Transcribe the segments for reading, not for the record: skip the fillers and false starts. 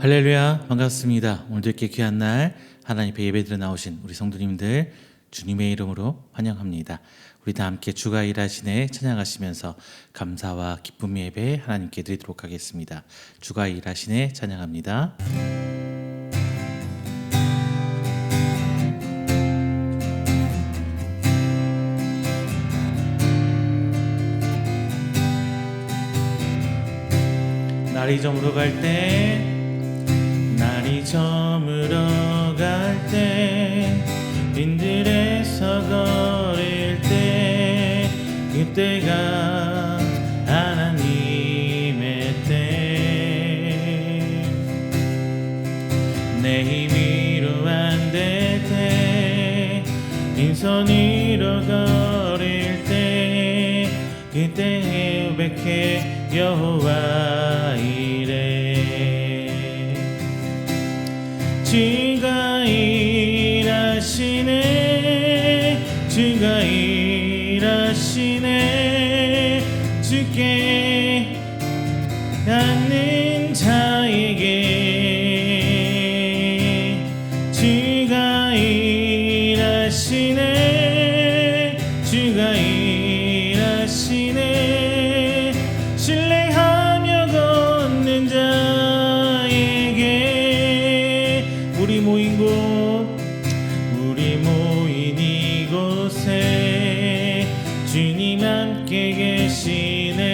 할렐루야, 반갑습니다. 오늘도 이렇게 귀한 날 하나님 앞에 예배드려 나오신 우리 성도님들 주님의 이름으로 환영합니다. 우리 다 함께 주가 일하시네 찬양하시면서 감사와 기쁨의 예배 하나님께 드리도록 하겠습니다. 주가 일하시네 찬양합니다. 날이 저물어 갈 때 빈들에서 거릴 때 그때가 하나님의 때 내 힘으로 안 될 때 빈손으로 거릴 때 그때 고백해 여호와 이래 주가 일하시네 주가 일하시네 주께 닿는 자에게 주가 일하시네 주가 일하시네 신뢰하며 걷는 자에게 우리 모인 이곳에 주님 함께 계시네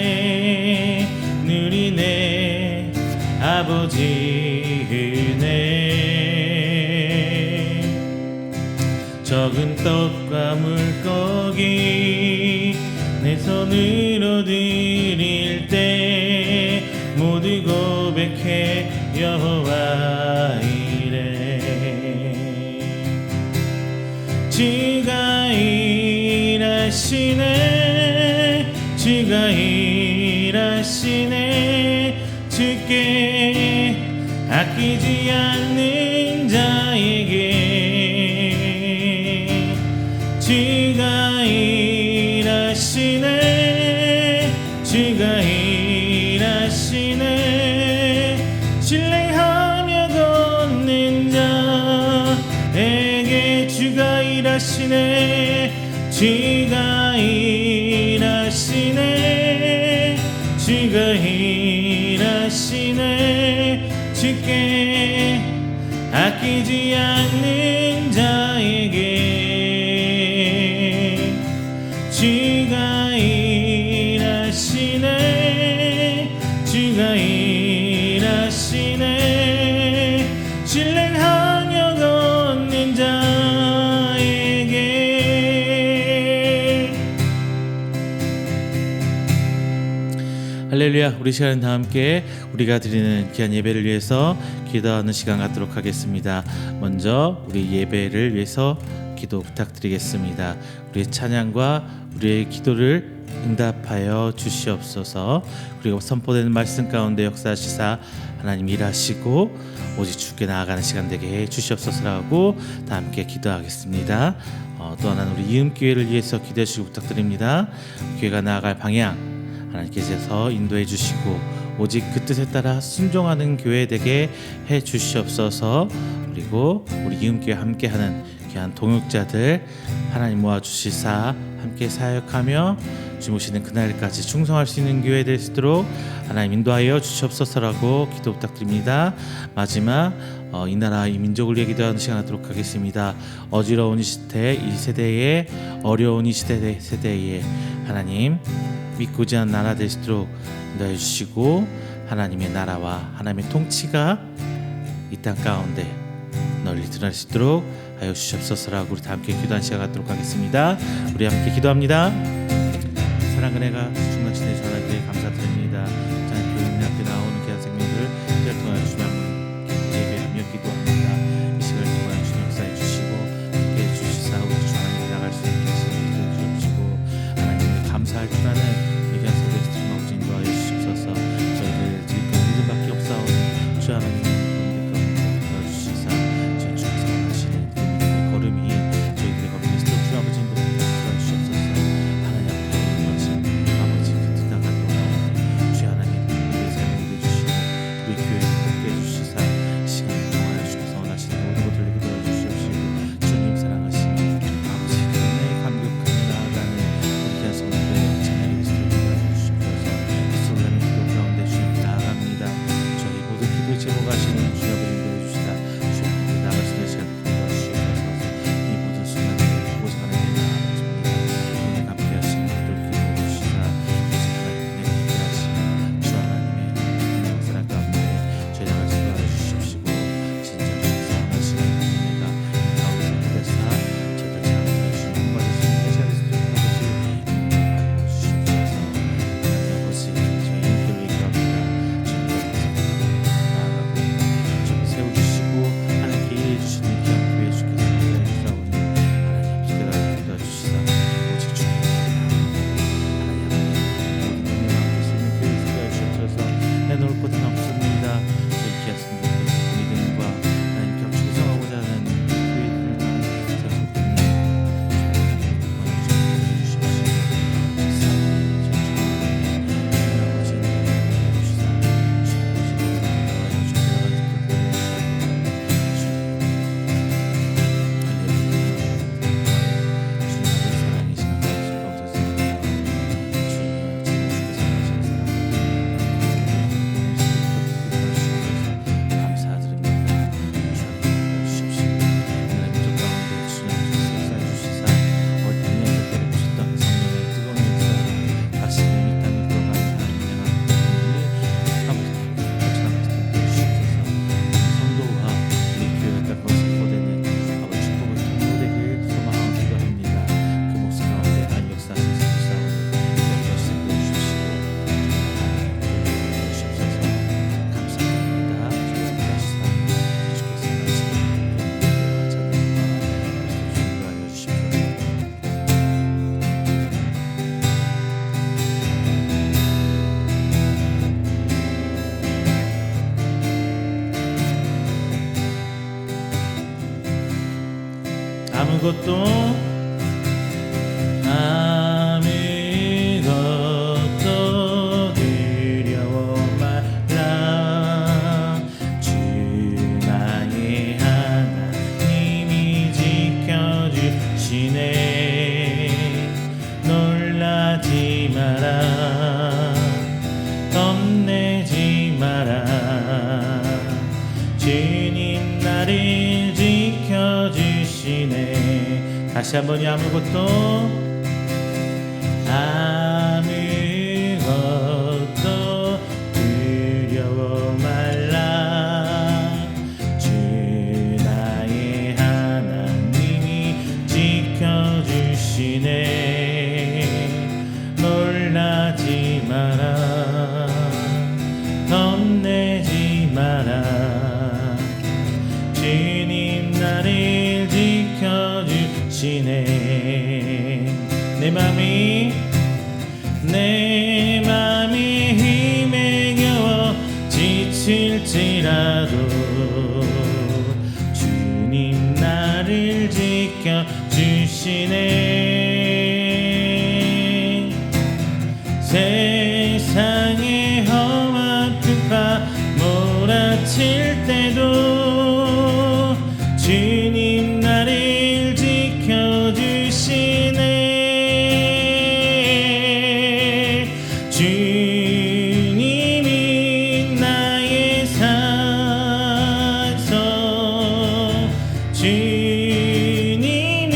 누리네 아버지 은혜 적은 떡과 물고기 내 손으로 드릴 때 모두 고백해 여호와 이래 주가 일하시네 주가 일하시네 주께 아끼지 않는 자에게 주가 일하시네 주가 일하시네 신뢰하며 걷는 자에게 주가 일하시네 주가 일하시네 주가 일하시네 주께 아끼지 않는 자에게 주가 일하시네 주가 일하시네 신뢰하며 걷는 자에게 할렐루야. 우리 시간은 다 함께 우리가 드리는 귀한 예배를 위해서 기도하는 시간 갖도록 하겠습니다. 먼저 우리 예배를 위해서 기도 부탁드리겠습니다. 우리의 찬양과 우리의 기도를 응답하여 주시옵소서. 그리고 선포되는 말씀 가운데 역사하시사 하나님 일하시고 오직 주께 나아가는 시간 되게 해 주시옵소서라고 다 함께 기도하겠습니다. 또 하나는 우리 이음교회를 위해서 기도해 주시고 부탁드립니다. 교회가 나아갈 방향 하나님께서 인도해 주시고 오직 그 뜻에 따라 순종하는 교회 되게 해 주시옵소서. 그리고 우리 이음교회 함께하는 귀한 동역자들 하나님 모아주시사 함께 사역하며 주무시는 그날까지 충성할 수 있는 교회 될 수 있도록 하나님 인도하여 주시옵소서라고 기도 부탁드립니다. 마지막 이 나라 이 민족을 위해 기도하는 시간 갖도록 하겠습니다. 어지러운 이 시대 이 세대에 어려운 이 세대에 하나님 믿고자 하는 나라 될 수 있도록 인도해 주시고 하나님의 나라와 하나님의 통치가 이 땅 가운데 널리 드러날 수 있도록 하여 주시옵소서라고 우리 다 함께 기도하는 시간 갖도록 하겠습니다. 우리 함께 기도합니다. 사랑 은혜가 충만하신 내 전하께 감사드립니다. 하나님 그 은혜 앞에 나오는 귀한 생명들 이를 통하여 주님 예배하며 기도합니다. 이 시간을 통하여 주님 역사해 주시고 함께 해주시사 우리 주 하나님 나갈 수 있게 해주시고 하나님을 감사할 줄 아는 우리 귀한 성도들 주님 인도하여 주시옵소서. 저희들 지금 믿음밖에 없사오니 주 하나님 도와주시사 제 충성하시는 그 믿음의 걸음이 저희들의 걸음이 있도록 주 아버지 인도 도와주시옵소서. 하나님 앞에 이것은 아버지 그 뜻 나가도록 데리고 가시는 주여 인도해 주시다. 주여 나갈 수 있는 시간 도와주시옵소서. 이 모든 순간을 보고자 하는 데 나아갑니다. 오늘 함께 하시는 분들 기도해 주시다. 오직 하나님의 함께 하시는 주 하나님의 사랑 가운데 저희 나갈 수 도와주시옵시고 진정 신성하시는 은혜가 가운데 되사 저희들 장사해 주시는 받을 수 있는 시간을 쓰도록 아버지 인도하여 주시옵소서. 하나님 아버지 저희 인도를 인도합니다. 주님의 나아가고 좀 세워주시고 하나님께 일해주시는 귀한 교회 주께서 인도하오니 하나님 아버지 깨달음을 도와주시사 오직 주님께 하나님 아버지 모든 은혜와 함께 쓰는 교회 인도하여 주옵소서. 내놓을 곳은 없습니다. 저희 기하신 믿음과 하나님께 충성하고자 하는 교회들과 세워주옵소서. 아무것도 두려워 말라. 주 나의 하나님이 지켜주시네. 놀라지 마라. 겁내지 마라. 주님 나를 지켜주시네. 다시 한번 아무것도 두려워 말라. 주 나의 하나님이 지켜주시네. 놀라지 마라. 겁내지 마라. 주님 나를 지켜주시네. 내 맘이 힘에 겨워 지칠지라도 주님 나를 지켜주시네. 세상의 험한 풍파 몰아칠 때도 주님 나를 지켜주시네. 주님이 나의 산성, 주님이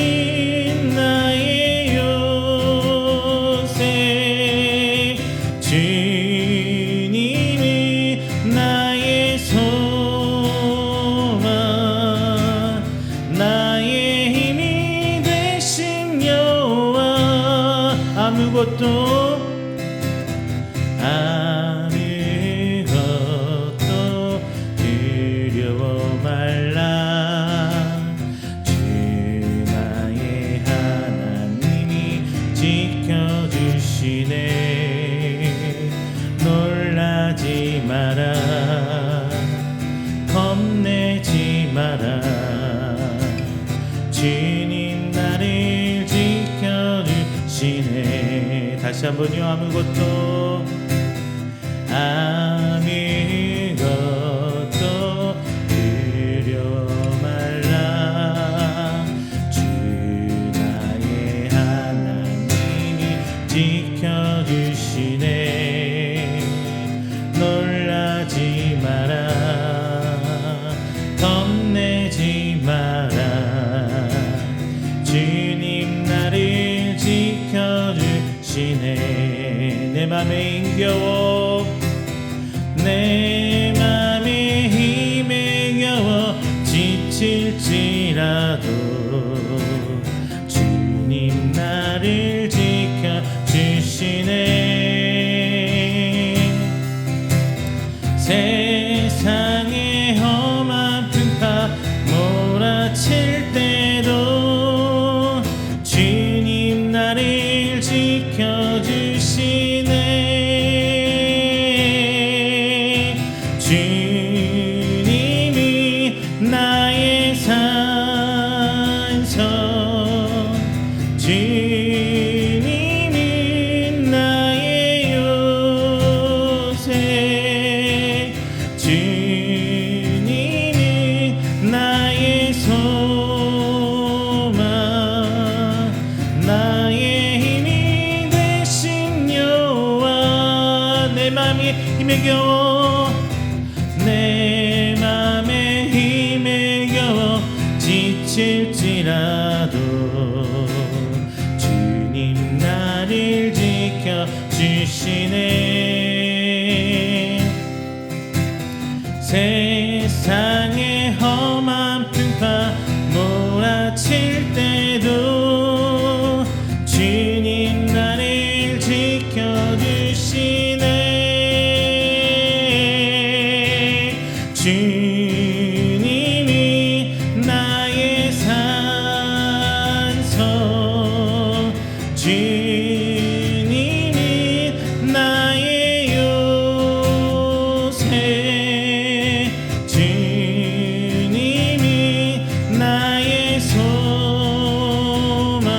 나의 요새, 주님이 나의 소망, 나의 힘이 되신 여호와. 아무것도 두려워 말라. 주 나의 하나님이 지켜주시네. 놀라지 마라. 겁내지 마라. 주님 나를 지켜주시네. 다시 한번요. 아무것도 두려워 말라. 주 나의 하나님이 지켜주시네. 놀라지 마라. 겨워 내 맘에 힘에 겨워 지칠지라도 주님 나를 지켜주시네. 세상의 험한 풍파 몰아칠 때도 주님 나를 지켜주시네. 주님이 나의 산성, 주님이 나의 요새, 주님이 나의 소망, 나의 힘이 되신 여호와. 내 맘이 힘에 겨워 내 맘에 힘에 겨워 지칠지라도 주님 나를 지켜주시네. 세상의 험한 풍파 몰아칠 때도 주님 나를 지켜주시네. 주님이 나의 산성, 주님이 나의 요새, 주님이 나의 소망,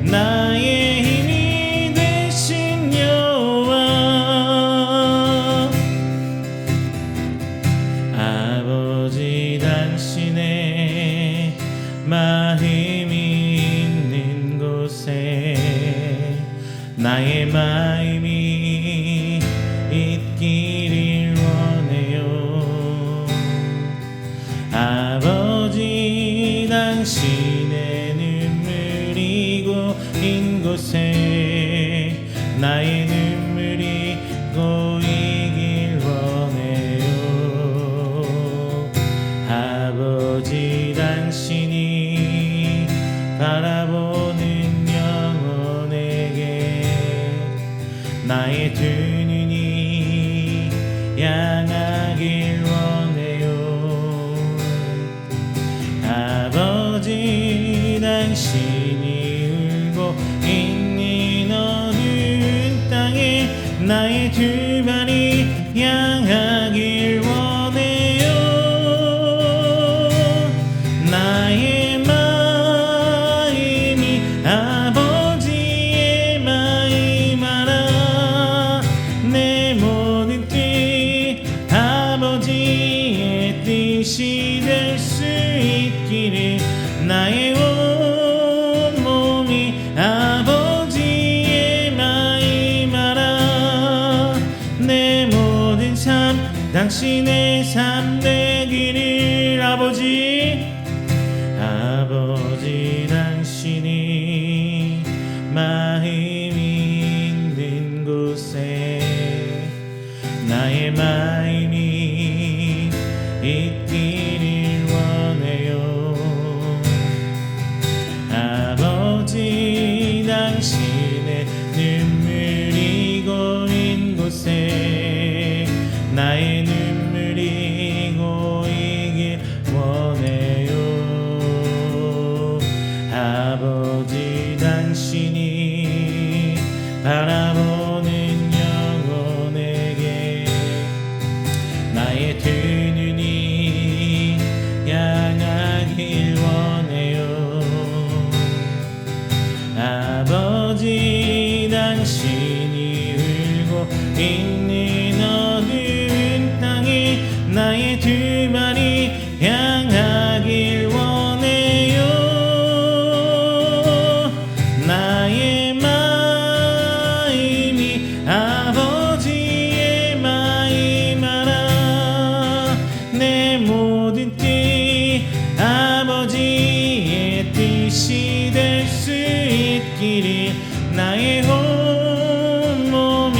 나의 힘이 되신 여호와. 아버지 당신의 마음이 있는 곳에 나의 마음이 있기를 원해요. 아버지 당신의 눈물이 고인 곳에 나의 눈물이 고이길 원해요. 아버지 당신이 바라보는 영혼에게 나의 두 눈이 향하길 원해요. 아버지 당신이 울고 있는 어두운 땅에 나의 두 발이 향하길 원해요. 나의 마음이 아버지의 마음 알아. 내 모든 뜻 아버지의 뜻이 될 수 있기를. 나의 온 몸이 아버지의 마음 알아. 내 모든 삶 당신의 삶 되기를. 아버지 당신이 마음이 있는 곳에 나의 마음이 있기를 원해요. 아버지 당신의 눈물이 고인 곳에 나의 눈물이 고이길 원해요. 아버지 당신이 바라보는 영혼에게 나의 두 눈이 향하길 원해요. 아버지 당신이 울고 있는 어두운 땅에 나의 두 발이 향하길 원해요. 나의 마음이 아버지의 마음 알아. 내 모든 뜻 아버지의 뜻이 될 수 있기를. 나의 온 몸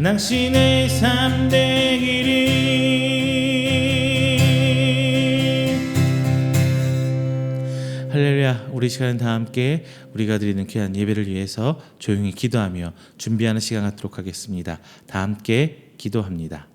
당신의 삶 되기를. 할렐루야. 우리 시간 다 함께 우리가 드리는 귀한 예배를 위해서 조용히 기도하며 준비하는 시간 갖도록 하겠습니다. 다 함께 기도합니다.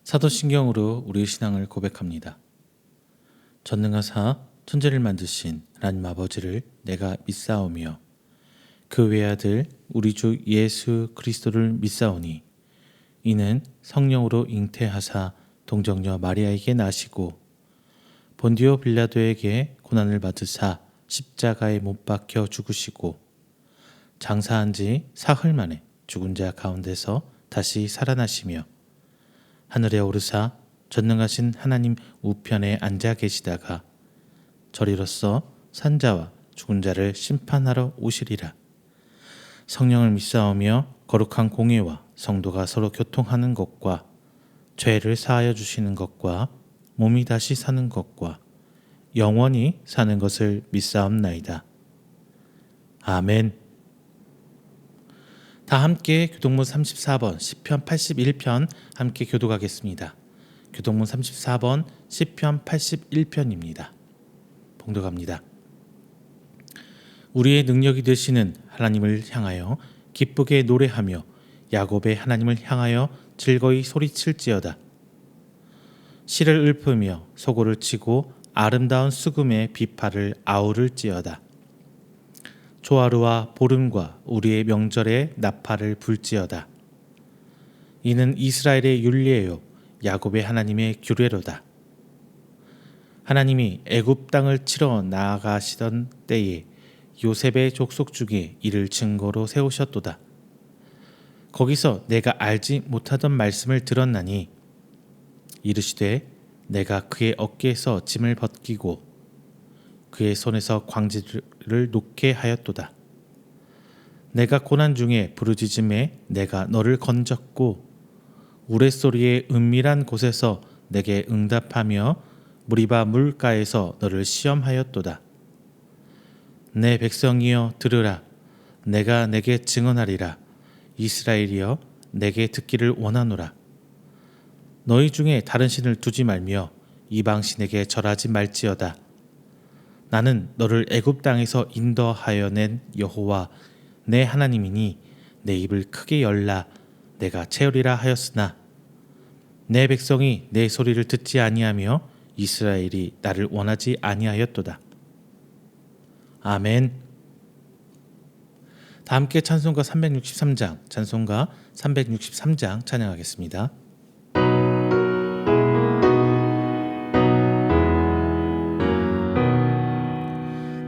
사도신경으로 우리의 신앙을 고백합니다. 전능하사 천지를 만드신 하나님 아버지를 내가 믿사오며 그 외아들 우리 주 예수 그리스도를 믿사오니 이는 성령으로 잉태하사 동정녀 마리아에게 나시고 본디오 빌라도에게 고난을 받으사 십자가에 못 박혀 죽으시고 장사한 지 사흘 만에 죽은 자 가운데서 다시 살아나시며 하늘에 오르사 전능하신 하나님 우편에 앉아 계시다가 저리로서 산자와 죽은 자를 심판하러 오시리라. 성령을 믿사오며 거룩한 공예와 성도가 서로 교통하는 것과 죄를 사하여 주시는 것과 몸이 다시 사는 것과 영원히 사는 것을 믿사옵나이다. 아멘. 다 함께 교동문 34번 시편 81편 함께 교독하겠습니다. 교동문 34번 시편 81편입니다. 봉독합니다. 우리의 능력이 되시는 하나님을 향하여 기쁘게 노래하며 야곱의 하나님을 향하여 즐거이 소리칠지어다. 실을 읊으며 소고를 치고 아름다운 수금의 비파를 아우를지어다. 조하루와 보름과 우리의 명절에 나팔을 불지어다. 이는 이스라엘의 율례요 야곱의 하나님의 규례로다. 하나님이 애굽 땅을 치러 나아가시던 때에 요셉의 족속 중에 이를 증거로 세우셨도다. 거기서 내가 알지 못하던 말씀을 들었나니 이르시되 내가 그의 어깨에서 짐을 벗기고 그의 손에서 광지를 놓게 하였도다. 내가 고난 중에 부르짖음에 내가 너를 건졌고 우레소리의 은밀한 곳에서 내게 응답하며 무리바 물가에서 너를 시험하였도다. 내 백성이여 들으라. 내가 내게 증언하리라. 이스라엘이여 내게 듣기를 원하노라. 너희 중에 다른 신을 두지 말며 이방 신에게 절하지 말지어다. 나는 너를 애굽 땅에서 인도하여 낸 여호와 내 하나님이니 내 입을 크게 열라 내가 채우리라 하였으나 내 백성이 내 소리를 듣지 아니하며 이스라엘이 나를 원하지 아니하였도다. 아멘. 다 함께 찬송가 363장, 찬송가 363장 찬양하겠습니다.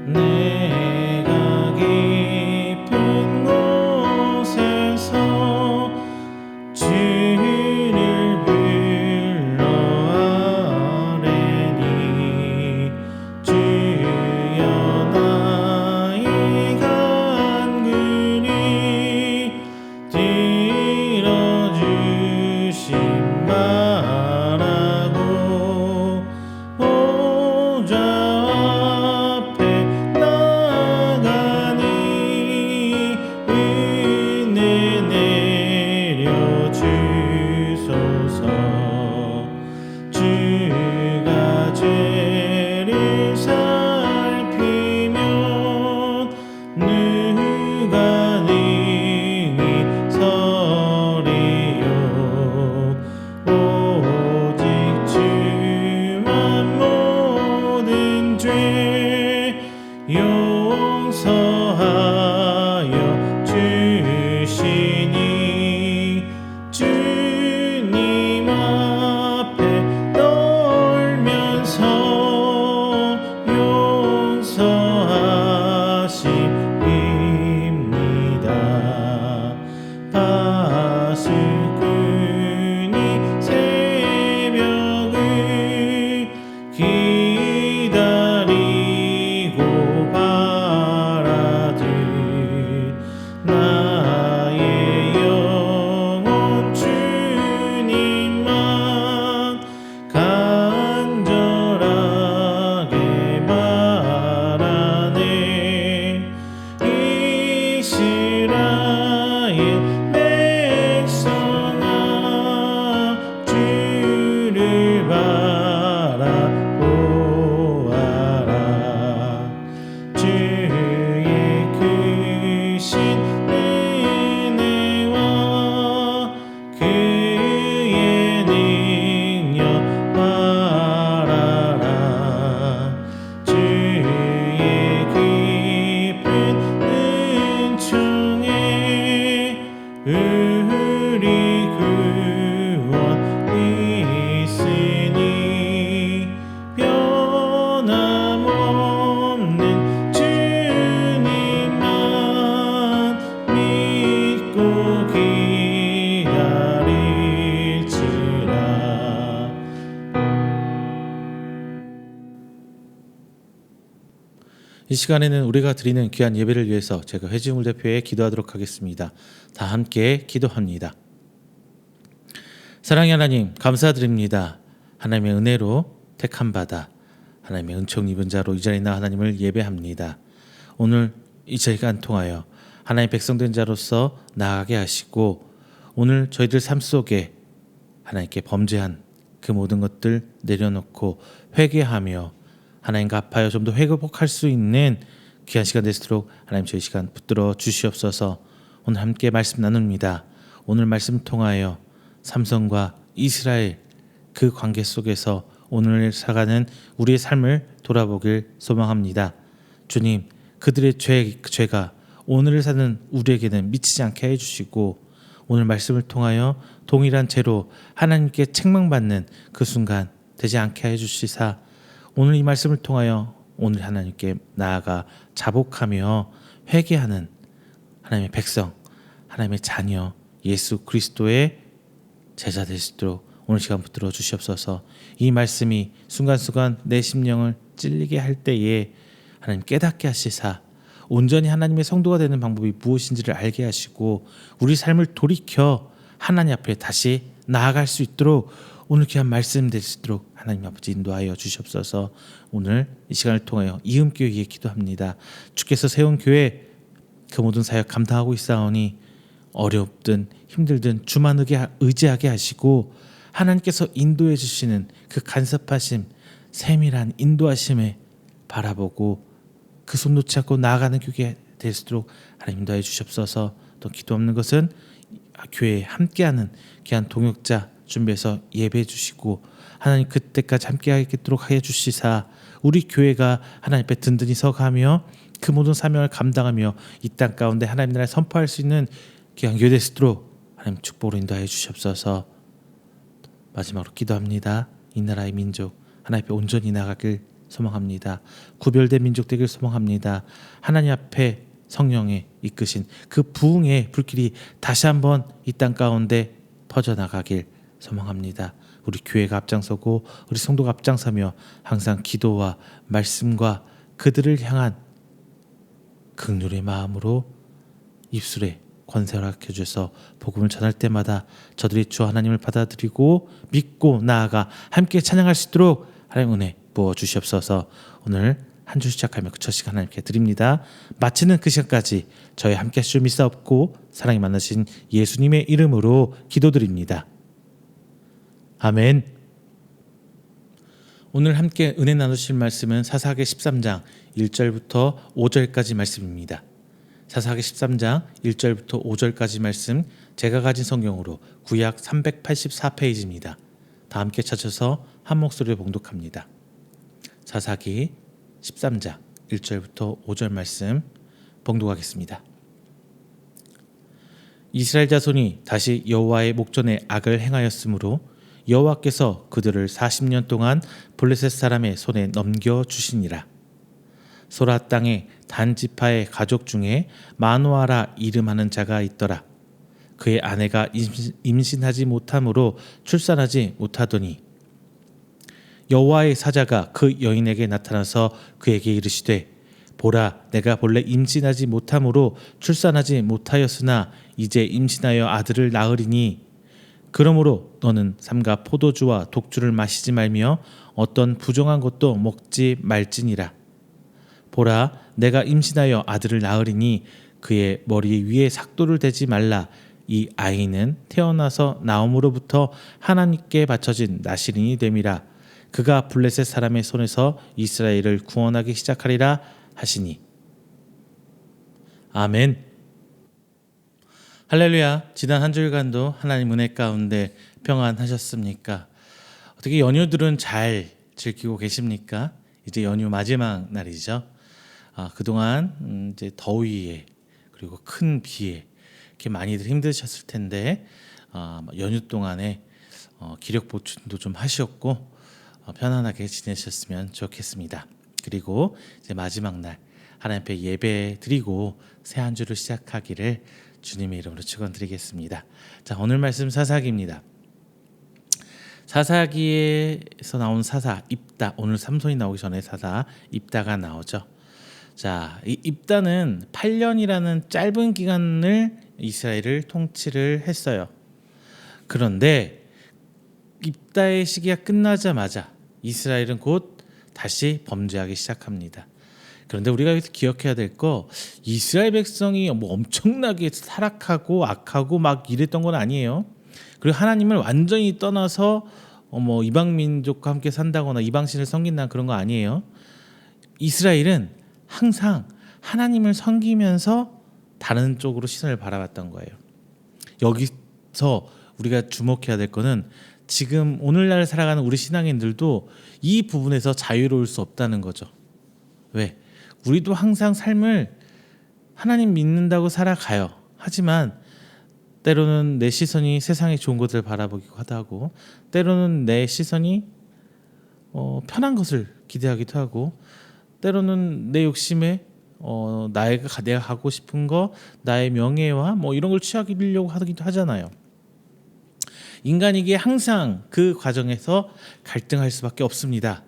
내가 깊은 곳에서 주를 불러 아뢰니 주여 나의 간구를 들어주심 바라고 보좌 앞에 나가니 은혜 내려 주소서. 주가 죄를 살피면 누가 능히 서리요. 오직 주만 모든 죄 용서하여 주시니 주님 앞에 떨면서 용서하십니다. 파수꾼이 새벽을 기다리고 바라듯 나의 영혼 주님만 간절하게 바라네. 이스라엘 백성아 주를 바라보아라. 주의 크신 은혜와 그의 능력 바라라. 주의 깊은 은총에 우리 구원 있으니 변함없는 주님만 믿고 기다릴지라. 이 시간에는 우리가 드리는 귀한 예배를 위해서 제가 회중을 대표해 기도하도록 하겠습니다. 다 함께 기도합니다. 사랑의 하나님, 감사드립니다. 하나님의 은혜로 택함 받아 하나님의 은총 입은 자로 이 자리에 나 하나님을 예배합니다. 오늘 이 시간 통하여 하나님의 백성된 자로서 나아가게 하시고 오늘 저희들 삶 속에 하나님께 범죄한 그 모든 것들 내려놓고 회개하며 하나님과 합하여 좀 더 회복할 수 있는 귀한 시간 되도록 하나님 저희 시간 붙들어 주시옵소서. 오늘 함께 말씀 나눕니다. 오늘 말씀 통하여 삼손과 이스라엘 그 관계 속에서 오늘 살아가는 우리의 삶을 돌아보길 소망합니다. 주님, 그들의 죄가 오늘을 사는 우리에게는 미치지 않게 해주시고 오늘 말씀을 통하여 동일한 죄로 하나님께 책망받는 그 순간 되지 않게 해주시사 오늘 이 말씀을 통하여 오늘 하나님께 나아가 자복하며 회개하는 하나님의 백성, 하나님의 자녀, 예수 그리스도의 제자 될 수 있도록 오늘 시간 붙들어 주시옵소서. 이 말씀이 순간순간 내 심령을 찔리게 할 때에 하나님 깨닫게 하시사 온전히 하나님의 성도가 되는 방법이 무엇인지를 알게 하시고 우리 삶을 돌이켜 하나님 앞에 다시 나아갈 수 있도록 오늘 귀한 말씀 될 수 있도록 하나님 아버지 인도하여 주시옵소서. 오늘 이 시간을 통하여 이음교회 위해 기도합니다. 주께서 세운 교회 그 모든 사역 감당하고 있사오니 어렵든 힘들든 주만 의지하게 하시고 하나님께서 인도해 주시는 그 간섭하심 세밀한 인도하심에 바라보고 그 손 놓지 않고 나아가는 교회 될 수 있도록 하나님 인도해 주시옵소서. 또 기도 없는 것은 교회에 함께하는 귀한 동역자 준비해서 예배해 주시고 하나님 그때까지 함께하도록 하여 주시사 우리 교회가 하나님 앞에 든든히 서가며 그 모든 사명을 감당하며 이 땅 가운데 하나님 나라를 선포할 수 있는 귀한 교회 될 수 있도록 하나님 축복으로 인도하여 주시옵소서. 마지막으로 기도합니다. 이 나라의 민족 하나님 앞에 온전히 나가길 소망합니다. 구별된 민족 되길 소망합니다. 하나님 앞에 성령의 이끄신 그 부흥의 불길이 다시 한번 이 땅 가운데 퍼져나가길 소망합니다. 우리 교회가 앞장서고 우리 성도가 앞장서며 항상 기도와 말씀과 그들을 향한 긍휼의 마음으로 입술에 권세를 맡겨주셔서 복음을 전할 때마다 저들이 주 하나님을 받아들이고 믿고 나아가 함께 찬양할 수 있도록 하나님 은혜 부어주시옵소서. 오늘 한 주 시작하며 그 첫 시간 하나님께 드립니다. 마치는 그 시간까지 저희 함께 하실 줄 믿사옵고 사랑이 많으신 예수님의 이름으로 기도드립니다. 아멘. 오늘 함께 은혜 나누실 말씀은 사사기 13장 1절부터 5절까지 말씀입니다. 사사기 13장 1절부터 5절까지 말씀, 제가 가진 성경으로 구약 384페이지입니다. 다 함께 찾아서 한 목소리로 봉독합니다. 사사기 13장 1절부터 5절 말씀 봉독하겠습니다. 이스라엘 자손이 다시 여호와의 목전에 악을 행하였으므로 여호와께서 그들을 40년 동안 블레셋 사람의 손에 넘겨주시니라. 소라 땅에 단 지파의 가족 중에 마노아라 이름하는 자가 있더라. 그의 아내가 임신하지 못함으로 출산하지 못하더니 여호와의 사자가 그 여인에게 나타나서 그에게 이르시되, 보라, 내가 본래 임신하지 못함으로 출산하지 못하였으나 이제 임신하여 아들을 낳으리니 그러므로 너는 삼가 포도주와 독주를 마시지 말며 어떤 부정한 것도 먹지 말지니라. 보라, 내가 임신하여 아들을 낳으리니 그의 머리 위에 삭도를 대지 말라. 이 아이는 태어나서 나옴으로부터 하나님께 바쳐진 나실인이 됨이라. 그가 블레셋 사람의 손에서 이스라엘을 구원하기 시작하리라 하시니. 아멘. 할렐루야. 지난 한 주일간도 하나님 은혜 가운데 평안하셨습니까? 어떻게 연휴들은 잘 즐기고 계십니까? 이제 연휴 마지막 날이죠. 그동안 이제 더위에 그리고 큰 비에 이렇게 많이들 힘드셨을 텐데 연휴 동안에 기력 보충도 좀 하셨고 편안하게 지내셨으면 좋겠습니다. 그리고 이제 마지막 날 하나님 앞에 예배 드리고 새 한 주를 시작하기를 주님의 이름으로 축원드리겠습니다. 자, 오늘 말씀 사사기입니다. 사사기에서 나온 사사 입다, 오늘 삼손이 나오기 전에 사사 입다가 나오죠. 자, 이 입다는 8년이라는 짧은 기간을 이스라엘을 통치를 했어요. 그런데 입다의 시기가 끝나자마자 이스라엘은 곧 다시 범죄하기 시작합니다. 그런데 우리가 여기서 기억해야 될 거, 이스라엘 백성이 뭐 엄청나게 타락하고 악하고 막 이랬던 건 아니에요. 그리고 하나님을 완전히 떠나서 뭐 이방 민족과 함께 산다거나 이방신을 섬긴다는 그런 거 아니에요. 이스라엘은 항상 하나님을 섬기면서 다른 쪽으로 시선을 바라봤던 거예요. 여기서 우리가 주목해야 될 거는 지금 오늘날 살아가는 우리 신앙인들도 이 부분에서 자유로울 수 없다는 거죠. 왜? 우리도 항상 삶을 하나님 믿는다고 살아가요. 하지만 때로는 내 시선이 세상의 좋은 것을 바라보기도 하고, 때로는 내 시선이 편한 것을 기대하기도 하고, 때로는 내 욕심에 내가 하고 싶은 거, 나의 명예와 뭐 이런 걸 취하려고 하기도 하잖아요. 인간이기에 항상 그 과정에서 갈등할 수밖에 없습니다.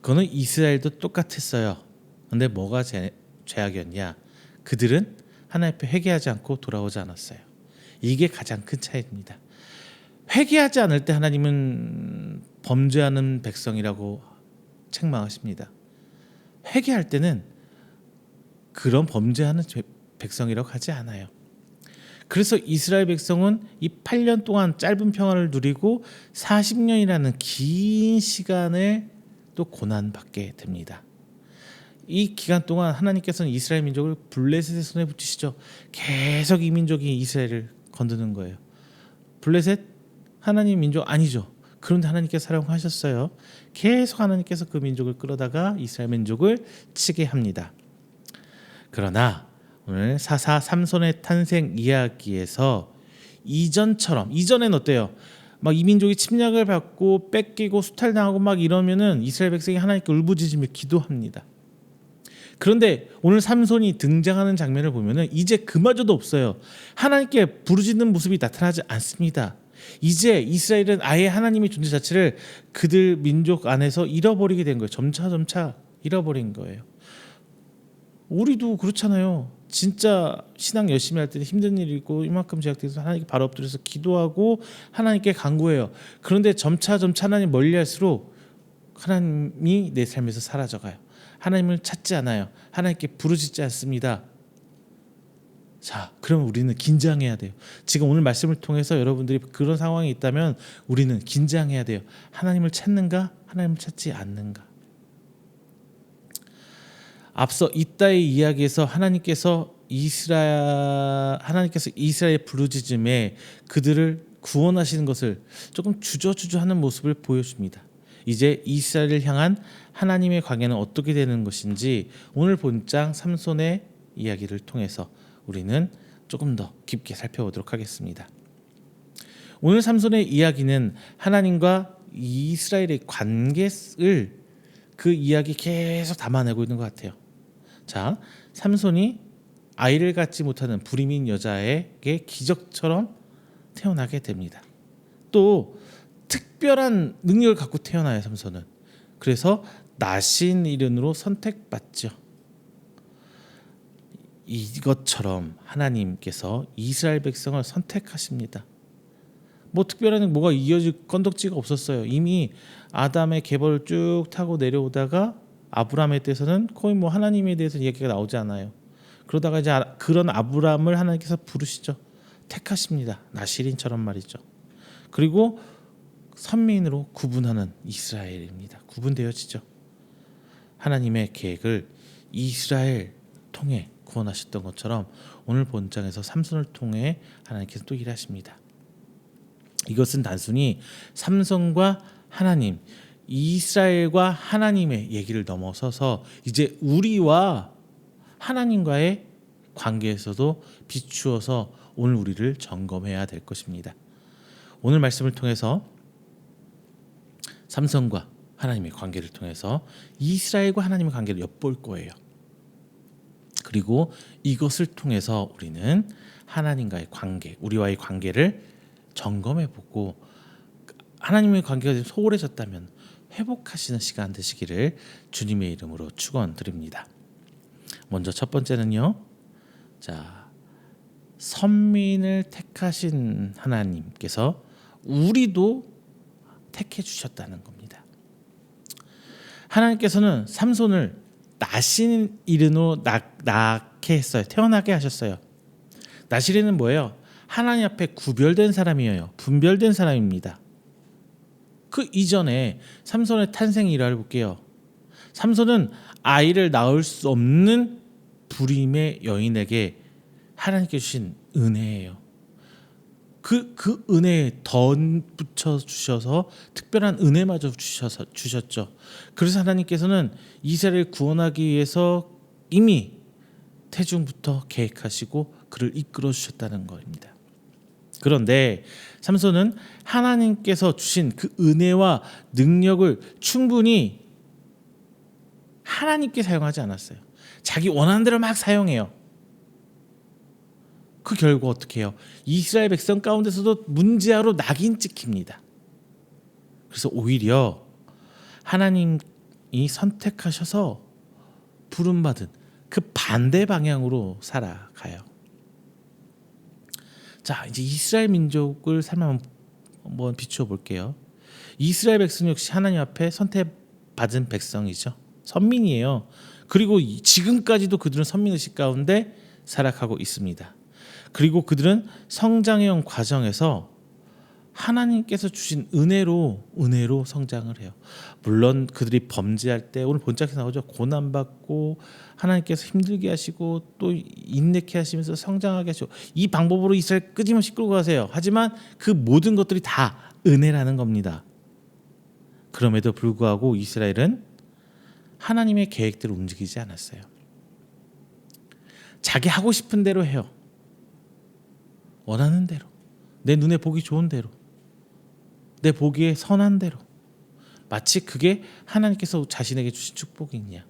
그거는 이스라엘도 똑같았어요. 근데 뭐가 죄악이었냐? 그들은 하나님 앞에 회개하지 않고 돌아오지 않았어요. 이게 가장 큰 차이입니다. 회개하지 않을 때 하나님은 범죄하는 백성이라고 책망하십니다. 회개할 때는 그런 범죄하는 백성이라고 하지 않아요. 그래서 이스라엘 백성은 이 8년 동안 짧은 평화를 누리고 40년이라는 긴 시간을 또 고난받게 됩니다. 이 기간 동안 하나님께서는 이스라엘 민족을 블레셋의 손에 붙이시죠. 계속 이 민족이 이스라엘을 건드는 거예요. 블레셋 하나님 민족 아니죠. 그런데 하나님께서 사용하셨어요. 계속 하나님께서 그 민족을 끌어다가 이스라엘 민족을 치게 합니다. 그러나 오늘 사사 삼손의 탄생 이야기에서 이전엔 어때요? 막 이 민족이 침략을 받고 뺏기고 수탈당하고 막 이러면은 이스라엘 백성이 하나님께 울부짖으며 기도합니다. 그런데 오늘 삼손이 등장하는 장면을 보면은 이제 그마저도 없어요. 하나님께 부르짖는 모습이 나타나지 않습니다. 이제 이스라엘은 아예 하나님의 존재 자체를 그들 민족 안에서 잃어버리게 된 거예요. 점차 잃어버린 거예요. 우리도 그렇잖아요. 진짜 신앙 열심히 할 때는 힘든 일이고 이만큼 제약돼서 하나님께 바로 엎드려서 기도하고 하나님께 간구해요. 그런데 점차 하나님 멀리할수록 하나님이 내 삶에서 사라져가요. 하나님을 찾지 않아요. 하나님께 부르짖지 않습니다. 자, 그럼 우리는 긴장해야 돼요. 지금 오늘 말씀을 통해서 여러분들이 그런 상황이 있다면 우리는 긴장해야 돼요. 하나님을 찾는가? 하나님을 찾지 않는가? 앞서 이따의 이야기에서 하나님께서 이스라엘 부르짖음에 그들을 구원하시는 것을 조금 주저하는 모습을 보여줍니다. 이제 이스라엘을 향한 하나님의 관계는 어떻게 되는 것인지 오늘 본장 삼손의 이야기를 통해서 우리는 조금 더 깊게 살펴보도록 하겠습니다. 오늘 삼손의 이야기는 하나님과 이스라엘의 관계를 그 이야기 계속 담아내고 있는 것 같아요. 자, 삼손이 아이를 갖지 못하는 불임인 여자에게 기적처럼 태어나게 됩니다. 또 특별한 능력을 갖고 태어나요, 삼손은. 그래서 나신일은으로 선택받죠. 이것처럼 하나님께서 이스라엘 백성을 선택하십니다. 뭐 특별한 뭐가 이어질 건덕지가 없었어요. 이미 아담의 계보를 쭉 타고 내려오다가 아브라함에 대해서는 거의 뭐 하나님에 대해서 이야기가 나오지 않아요. 그러다가 이제 그런 아브라함을 하나님께서 부르시죠. 택하십니다. 나실인처럼 말이죠. 그리고 선민으로 구분하는 이스라엘입니다. 구분되어지죠. 하나님의 계획을 이스라엘 통해 구원하셨던 것처럼 오늘 본장에서 삼손을 통해 하나님께서 또 일하십니다. 이것은 단순히 삼손과 하나님, 이스라엘과 하나님의 얘기를 넘어서서 이제 우리와 하나님과의 관계에서도 비추어서 오늘 우리를 점검해야 될 것입니다. 오늘 말씀을 통해서 삼손과 하나님의 관계를 통해서 이스라엘과 하나님의 관계를 엿볼 거예요. 그리고 이것을 통해서 우리는 하나님과의 관계, 우리와의 관계를 점검해보고 하나님의 관계가 좀 소홀해졌다면 회복하시는 시간 되시기를 주님의 이름으로 축원드립니다. 먼저 첫 번째는요. 자, 선민을 택하신 하나님께서 우리도 택해 주셨다는 겁니다. 하나님께서는 삼손을 나신 이름으로 낳게 했어요. 태어나게 하셨어요. 나실인은 뭐예요? 하나님 앞에 구별된 사람이에요. 분별된 사람입니다. 그 이전에 삼손의 탄생 일화를 볼게요. 삼손은 아이를 낳을 수 없는 불임의 여인에게 하나님께 주신 은혜예요. 그 은혜에 덧붙여 주셔서 특별한 은혜마저 주셨죠. 그래서 하나님께서는 이스라엘을 구원하기 위해서 이미 태중부터 계획하시고 그를 이끌어 주셨다는 것입니다. 그런데 삼손은 하나님께서 주신 그 은혜와 능력을 충분히 하나님께 사용하지 않았어요. 자기 원하는 대로 막 사용해요. 그 결과 어떻게 해요? 이스라엘 백성 가운데서도 문제아로 낙인 찍힙니다. 그래서 오히려 하나님이 선택하셔서 부름받은 그 반대 방향으로 살아가요. 자, 이제 이스라엘 민족을 삶을 한번 비추어 볼게요. 이스라엘 백성 역시 하나님 앞에 선택받은 백성이죠. 선민이에요. 그리고 지금까지도 그들은 선민의식 가운데 살아가고 있습니다. 그리고 그들은 성장형 과정에서 하나님께서 주신 은혜로 성장을 해요. 물론 그들이 범죄할 때 오늘 본짝에서 나오죠. 고난받고 하나님께서 힘들게 하시고 또 인내케 하시면서 성장하게 하시고 이 방법으로 이스라엘 끊임없이 끌고 가세요. 하지만 그 모든 것들이 다 은혜라는 겁니다. 그럼에도 불구하고 이스라엘은 하나님의 계획대로 움직이지 않았어요. 자기 하고 싶은 대로 해요. 원하는 대로, 내 눈에 보기 좋은 대로, 내 보기에 선한 대로. 마치 그게 하나님께서 자신에게 주신 축복이냐.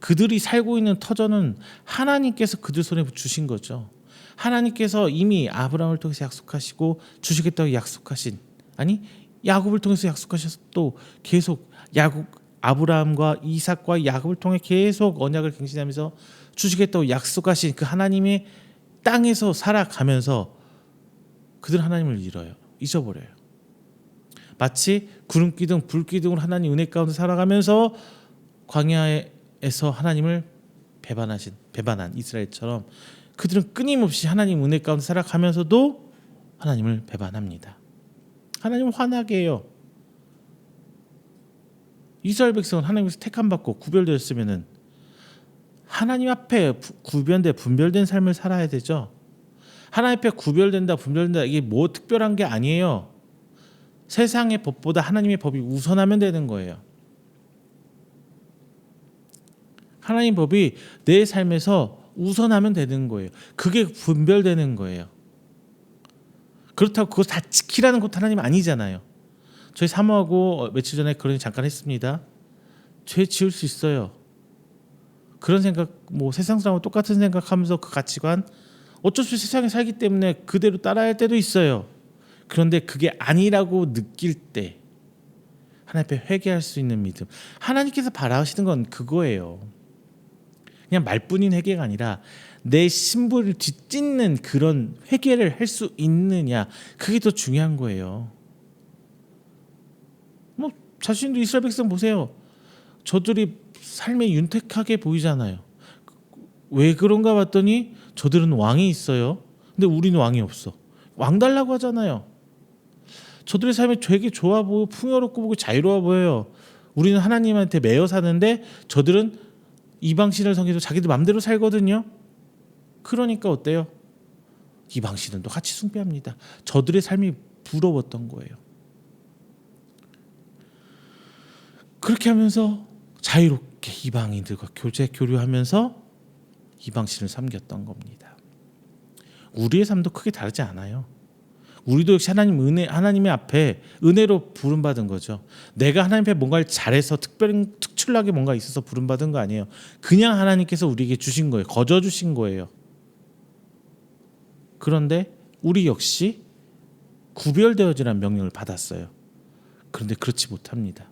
그들이 살고 있는 터전은 하나님께서 그들 손에 주신 거죠. 하나님께서 이미 아브라함을 통해서 약속하시고 주시겠다고 약속하신, 아니 야곱을 통해서 약속하셔서 또 계속 아브라함과 이삭과 야곱을 통해 계속 언약을 갱신하면서 주시겠다고 약속하신 그 하나님의 땅에서 살아가면서 그들은 하나님을 잊어버려요. 마치 구름 기둥, 불 기둥으로 하나님 은혜 가운데 살아가면서 광야에서 하나님을 배반한 이스라엘처럼 그들은 끊임없이 하나님 은혜 가운데 살아가면서도 하나님을 배반합니다. 하나님을 화나게 해요. 이스라엘 백성은 하나님께서 택함받고 구별되었으면은 하나님 앞에 분별된 삶을 살아야 되죠. 하나님 앞에 분별된다 이게 뭐 특별한 게 아니에요. 세상의 법보다 하나님의 법이 우선하면 되는 거예요. 하나님 법이 내 삶에서 우선하면 되는 거예요. 그게 분별되는 거예요. 그렇다고 그거 다 지키라는 것도 하나님 아니잖아요. 저희 사모하고 며칠 전에 그런 잠깐 했습니다. 죄 지을 수 있어요. 그런 생각, 뭐 세상 사람하고 똑같은 생각하면서 그 가치관 어쩔 수 없이 세상에 살기 때문에 그대로 따라야 할 때도 있어요. 그런데 그게 아니라고 느낄 때 하나님 앞에 회개할 수 있는 믿음. 하나님께서 바라시는 건 그거예요. 그냥 말뿐인 회개가 아니라 내 신부를 뒤찢는 그런 회개를 할 수 있느냐, 그게 더 중요한 거예요. 뭐 자신도 이스라엘 백성 보세요. 저들이 삶이 윤택하게 보이잖아요. 왜 그런가 봤더니 저들은 왕이 있어요. 근데 우리는 왕이 없어. 왕 달라고 하잖아요. 저들의 삶이 되게 좋아 보이고 풍요롭고 보고 자유로워 보여요. 우리는 하나님한테 매여 사는데 저들은 이방신을 섬기서 자기들 마음대로 살거든요. 그러니까 어때요? 이방신들도 같이 숭배합니다. 저들의 삶이 부러웠던 거예요. 그렇게 하면서 자유롭게 이방인들과 교류하면서 이방신을 섬겼던 겁니다. 우리의 삶도 크게 다르지 않아요. 우리도 역시 하나님의 앞에 은혜로 부름받은 거죠. 내가 하나님 앞에 뭔가를 잘해서 특출나게 뭔가 있어서 부름받은 거 아니에요. 그냥 하나님께서 우리에게 주신 거예요. 거저 주신 거예요. 그런데 우리 역시 구별되어지라는 명령을 받았어요. 그런데 그렇지 못합니다.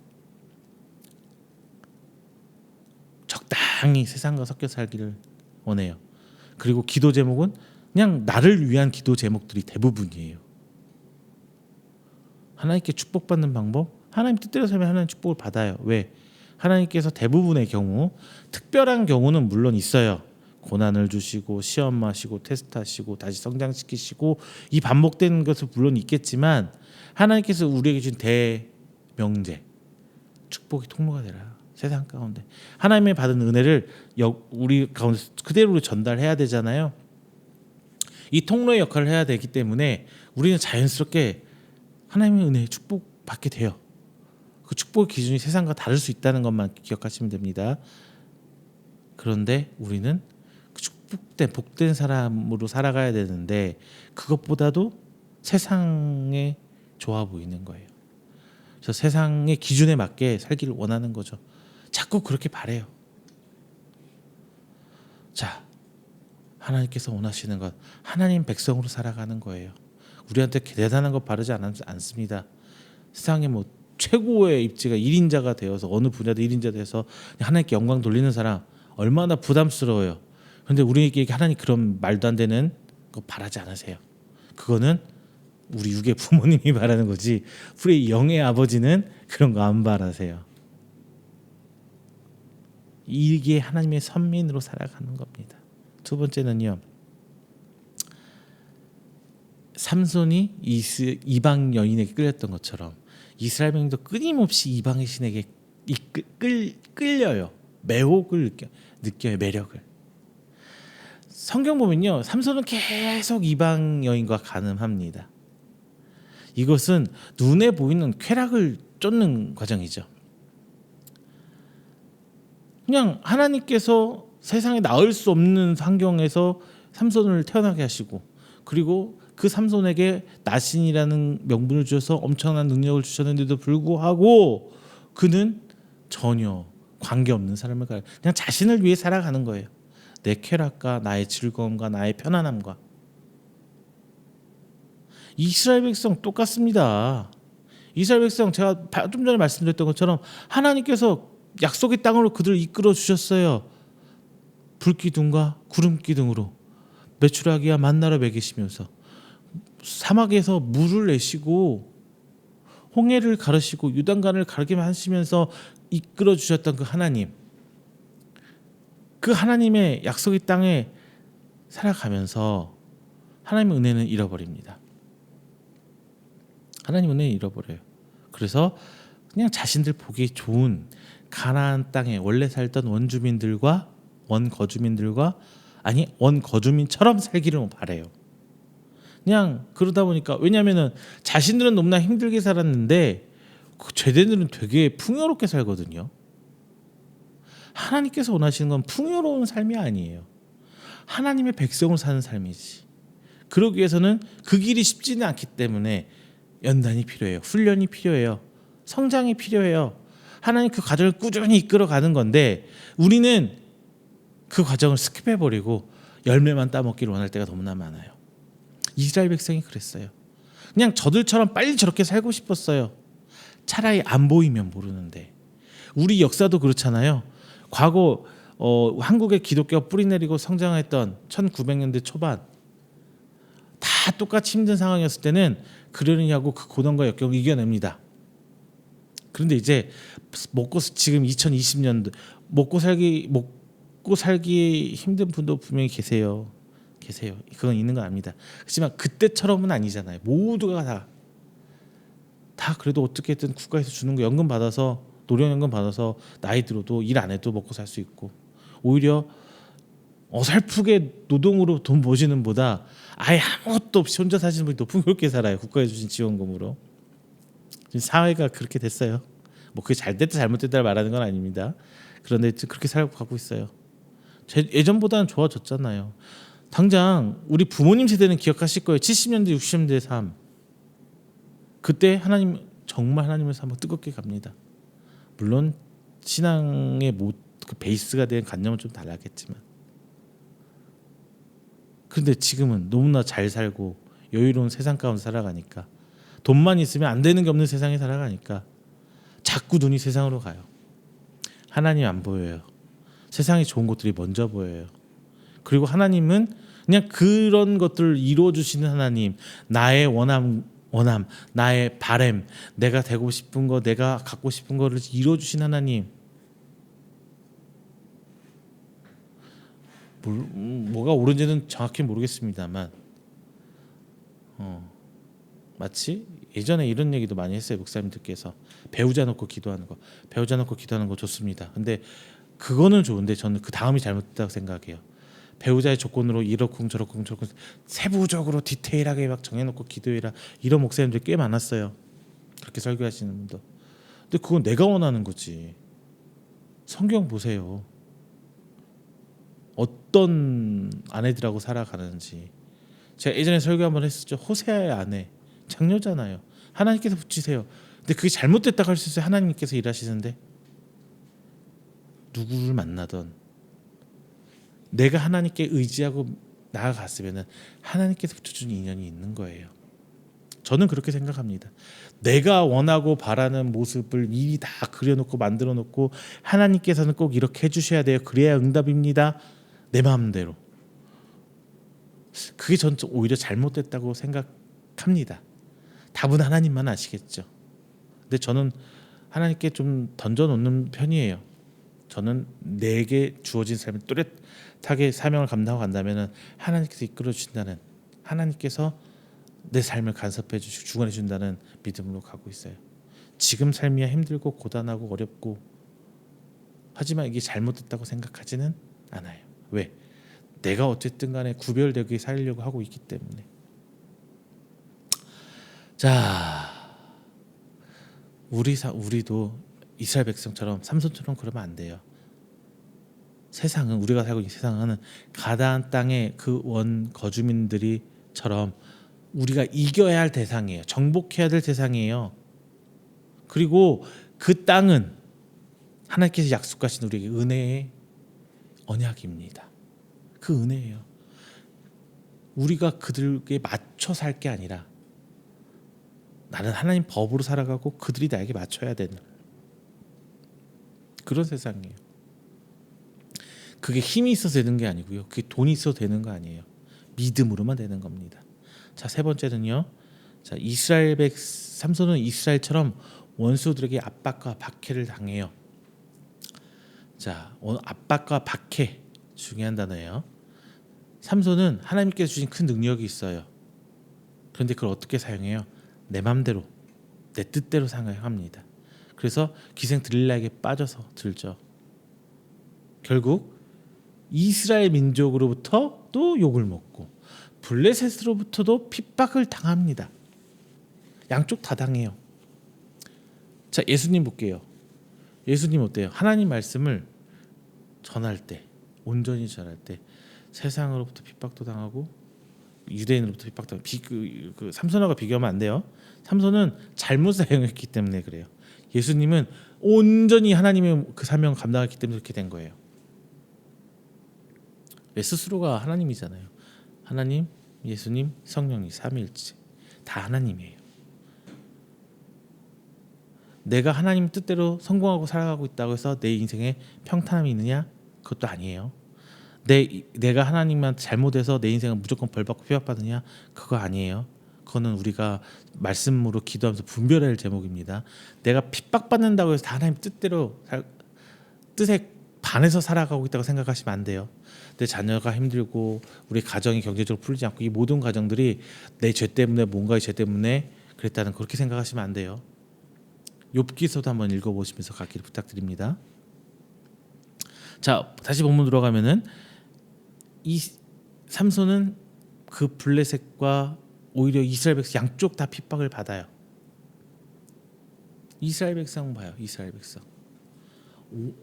적당히 세상과 섞여 살기를 원해요. 그리고 기도 제목은 그냥 나를 위한 기도 제목들이 대부분이에요. 하나님께 축복받는 방법, 하나님 뜻대로 살면 하나님 축복을 받아요. 왜? 하나님께서 대부분의 경우, 특별한 경우는 물론 있어요. 고난을 주시고 시험하시고 테스트하시고 다시 성장시키시고 이 반복되는 것은 물론 있겠지만 하나님께서 우리에게 준 대명제, 축복의 통로가 되라. 세상 가운데 하나님의 받은 은혜를 우리 가운데 그대로 전달해야 되잖아요. 이 통로의 역할을 해야 되기 때문에 우리는 자연스럽게 하나님의 은혜의 축복 받게 돼요. 그 축복의 기준이 세상과 다를 수 있다는 것만 기억하시면 됩니다. 그런데 우리는 그 축복된 복된 사람으로 살아가야 되는데 그것보다도 세상에 좋아 보이는 거예요. 그래서 세상의 기준에 맞게 살기를 원하는 거죠. 자꾸 그렇게 바래요. 자, 하나님께서 원하시는 것, 하나님 백성으로 살아가는 거예요. 우리한테 대단한 것 바르지 않습니다. 세상에 뭐 최고의 입지가 1인자가 되어서 어느 분야도 1인자 돼서 하나님께 영광 돌리는 사람 얼마나 부담스러워요. 그런데 우리에게 하나님 그런 말도 안 되는 거 바라지 않으세요. 그거는 우리 육의 부모님이 바라는 거지 우리 영의 아버지는 그런 거 안 바라세요. 이게 하나님의 선민으로 살아가는 겁니다. 두 번째는요. 삼손이 이방 여인에게 끌렸던 것처럼 이스라엘 백성도 끊임없이 이방의 신에게 끌려요. 매혹을 느껴요. 매력을. 성경 보면요. 삼손은 계속 이방 여인과 간음합니다. 이것은 눈에 보이는 쾌락을 쫓는 과정이죠. 그냥 하나님께서 세상에 나을 수 없는 환경에서 삼손을 태어나게 하시고, 그리고 그 삼손에게 나신이라는 명분을 주셔서 엄청난 능력을 주셨는데도 불구하고 그는 전혀 관계없는 삶을 가요. 그냥 자신을 위해 살아가는 거예요. 내 쾌락과 나의 즐거움과 나의 편안함과. 이스라엘 백성 똑같습니다. 이스라엘 백성, 제가 좀 전에 말씀드렸던 것처럼 하나님께서 약속의 땅으로 그들을 이끌어 주셨어요. 불기둥과 구름기둥으로 메추라기와 만나를 먹이시면서 사막에서 물을 내시고 홍해를 가르시고 요단강을 가르게 하시면서 이끌어 주셨던 그 하나님, 그 하나님의 약속의 땅에 살아가면서 하나님의 은혜는 잃어버립니다. 하나님 은혜는 잃어버려요. 그래서 그냥 자신들 보기 좋은 가나안 땅에 원래 살던 원주민들과 원거주민들과, 아니 원거주민처럼 살기를 바래요. 그냥 그러다 보니까, 왜냐하면은 자신들은 너무나 힘들게 살았는데 그 죄대들은 되게 풍요롭게 살거든요. 하나님께서 원하시는 건 풍요로운 삶이 아니에요. 하나님의 백성으로 사는 삶이지. 그러기 위해서는 그 길이 쉽지는 않기 때문에 연단이 필요해요. 훈련이 필요해요. 성장이 필요해요. 하나님 그 과정을 꾸준히 이끌어가는 건데 우리는 그 과정을 스킵해버리고 열매만 따먹기를 원할 때가 너무나 많아요. 이스라엘 백성이 그랬어요. 그냥 저들처럼 빨리 저렇게 살고 싶었어요. 차라리 안 보이면 모르는데. 우리 역사도 그렇잖아요. 과거 한국의 기독교가 뿌리내리고 성장했던 1900년대 초반, 다 똑같이 힘든 상황이었을 때는 그러려니 하고 그 고난과 역경을 이겨냅니다. 그런데 이제 지금 2020년도 먹고 살기 힘든 분도 분명히 계세요. 그건 있는 거 압니다. 하지만 그때처럼은 아니잖아요. 모두가 다 그래도 어떻게든 국가에서 주는 거 연금 받아서, 노령연금 받아서 나이 들어도 일 안 해도 먹고 살 수 있고, 오히려 어설프게 노동으로 돈 버시는 보다 아예 아무것도 없이 혼자 사시는 분이 더 풍요롭게 살아요. 국가에 주신 지원금으로. 사회가 그렇게 됐어요. 뭐 그게 잘 됐다 잘못됐다 말하는 건 아닙니다. 그런데 그렇게 살고 가고 있어요. 예전보다는 좋아졌잖아요. 당장 우리 부모님 세대는 기억하실 거예요. 70년대 60년대 삶. 그때 정말 하나님을 한번 뜨겁게 갑니다. 물론 신앙의 그 베이스가 된 관념은 좀 달라겠지만, 그런데 지금은 너무나 잘 살고 여유로운 세상 가운데 살아가니까, 돈만 있으면 안 되는 게 없는 세상에 살아가니까 자꾸 눈이 세상으로 가요. 하나님 안 보여요. 세상에 좋은 것들이 먼저 보여요. 그리고 하나님은 그냥 그런 것들을 이루어 주시는 하나님, 나의 원함, 나의 바램, 내가 되고 싶은 거, 내가 갖고 싶은 거를 이루어 주신 하나님. 뭐가 옳은지는 정확히 모르겠습니다만, 마치 예전에 이런 얘기도 많이 했어요. 목사님들께서 배우자 놓고 기도하는 거 좋습니다. 근데 그거는 좋은데 저는 그 다음이 잘못됐다고 생각해요. 배우자의 조건으로 이렇쿵 저렇쿵 세부적으로 디테일하게 막 정해놓고 기도해라, 이런 목사님들 꽤 많았어요. 그렇게 설교하시는 분도. 근데 그건 내가 원하는 거지. 성경 보세요. 어떤 아내들하고 살아가는지. 제가 예전에 설교 한번 했었죠. 호세아의 아내, 장녀잖아요. 하나님께서 붙이세요. 근데 그게 잘못됐다고 할 수 있어요. 하나님께서 일하시는데. 누구를 만나던 내가 하나님께 의지하고 나아갔으면 하나님께서 붙여준 인연이 있는 거예요. 저는 그렇게 생각합니다. 내가 원하고 바라는 모습을 미리 다 그려놓고 만들어놓고 하나님께서는 꼭 이렇게 해주셔야 돼요. 그래야 응답입니다. 내 마음대로. 그게 전 오히려 잘못됐다고 생각합니다. 답은 하나님만 아시겠죠. 근데 저는 하나님께 좀 던져놓는 편이에요. 저는 내게 주어진 삶을 뚜렷하게 사명을 감당하고 간다면 하나님께서 이끌어 주신다는, 하나님께서 내 삶을 간섭해 주시고 주관해 준다는 믿음으로 가고 있어요. 지금 삶이야 힘들고 고단하고 어렵고 하지만 이게 잘못됐다고 생각하지는 않아요. 왜? 내가 어쨌든 간에 구별되게 살려고 하고 있기 때문에. 자, 우리도 이스라엘 백성처럼 삼손처럼 그러면 안 돼요. 세상은 우리가 살고 있는 세상은 가나안 땅의 그 원 거주민들이처럼 우리가 이겨야 할 대상이에요. 정복해야 될 대상이에요. 그리고 그 땅은 하나님께서 약속하신 우리에게 은혜의 언약입니다. 그 은혜예요. 우리가 그들에게 맞춰 살 게 아니라 나는 하나님 법으로 살아가고 그들이 나에게 맞춰야 되는 그런 세상이에요. 그게 힘이 있어서 되는 게 아니고요. 그게 돈이 있어서 되는 거 아니에요. 믿음으로만 되는 겁니다. 자, 세 번째는요. 자, 삼손은 이스라엘처럼 원수들에게 압박과 박해를 당해요. 자, 압박과 박해 중요한 단어예요. 삼손은 하나님께서 주신 큰 능력이 있어요. 그런데 그걸 어떻게 사용해요? 내 맘대로, 내 뜻대로 사용합니다. 그래서 기생 들릴라에게 빠져서 들죠. 결국 이스라엘 민족으로부터 또 욕을 먹고 블레셋으로부터도 핍박을 당합니다. 양쪽 다 당해요. 자, 예수님 볼게요. 예수님 어때요? 하나님 말씀을 전할 때, 온전히 전할 때 세상으로부터 핍박도 당하고 유대인으로부터 핍박도 당하고 삼손하고 비교하면 안 돼요. 삼손은 잘못 사용했기 때문에 그래요. 예수님은 온전히 하나님의 그 사명을 감당했기 때문에 그렇게 된 거예요. 왜? 스스로가 하나님이잖아요. 하나님, 예수님, 성령님 삼위일체 다 하나님이에요. 내가 하나님 뜻대로 성공하고 살아가고 있다고 해서 내 인생에 평탄함이 있느냐? 그것도 아니에요. 내가 하나님한테 잘못해서 내 인생은 무조건 벌받고 핍박받느냐? 그거 아니에요. 그거는 우리가 말씀으로 기도하면서 분별해야 할 제목입니다. 내가 핍박받는다고 해서 다 하나님 뜻에 반해서 살아가고 있다고 생각하시면 안 돼요. 내 자녀가 힘들고 우리 가정이 경제적으로 풀리지 않고 이 모든 가정들이 내 죄 때문에 뭔가의 죄 때문에 그랬다는 그렇게 생각하시면 안 돼요. 욥기서도 한번 읽어보시면서 가기를 부탁드립니다. 자, 다시 본문 들어가면은 이 삼손은 그 블레셋과 오히려 이스라엘 백성 양쪽 다 핍박을 받아요. 이스라엘 백성 봐요. 이스라엘 백성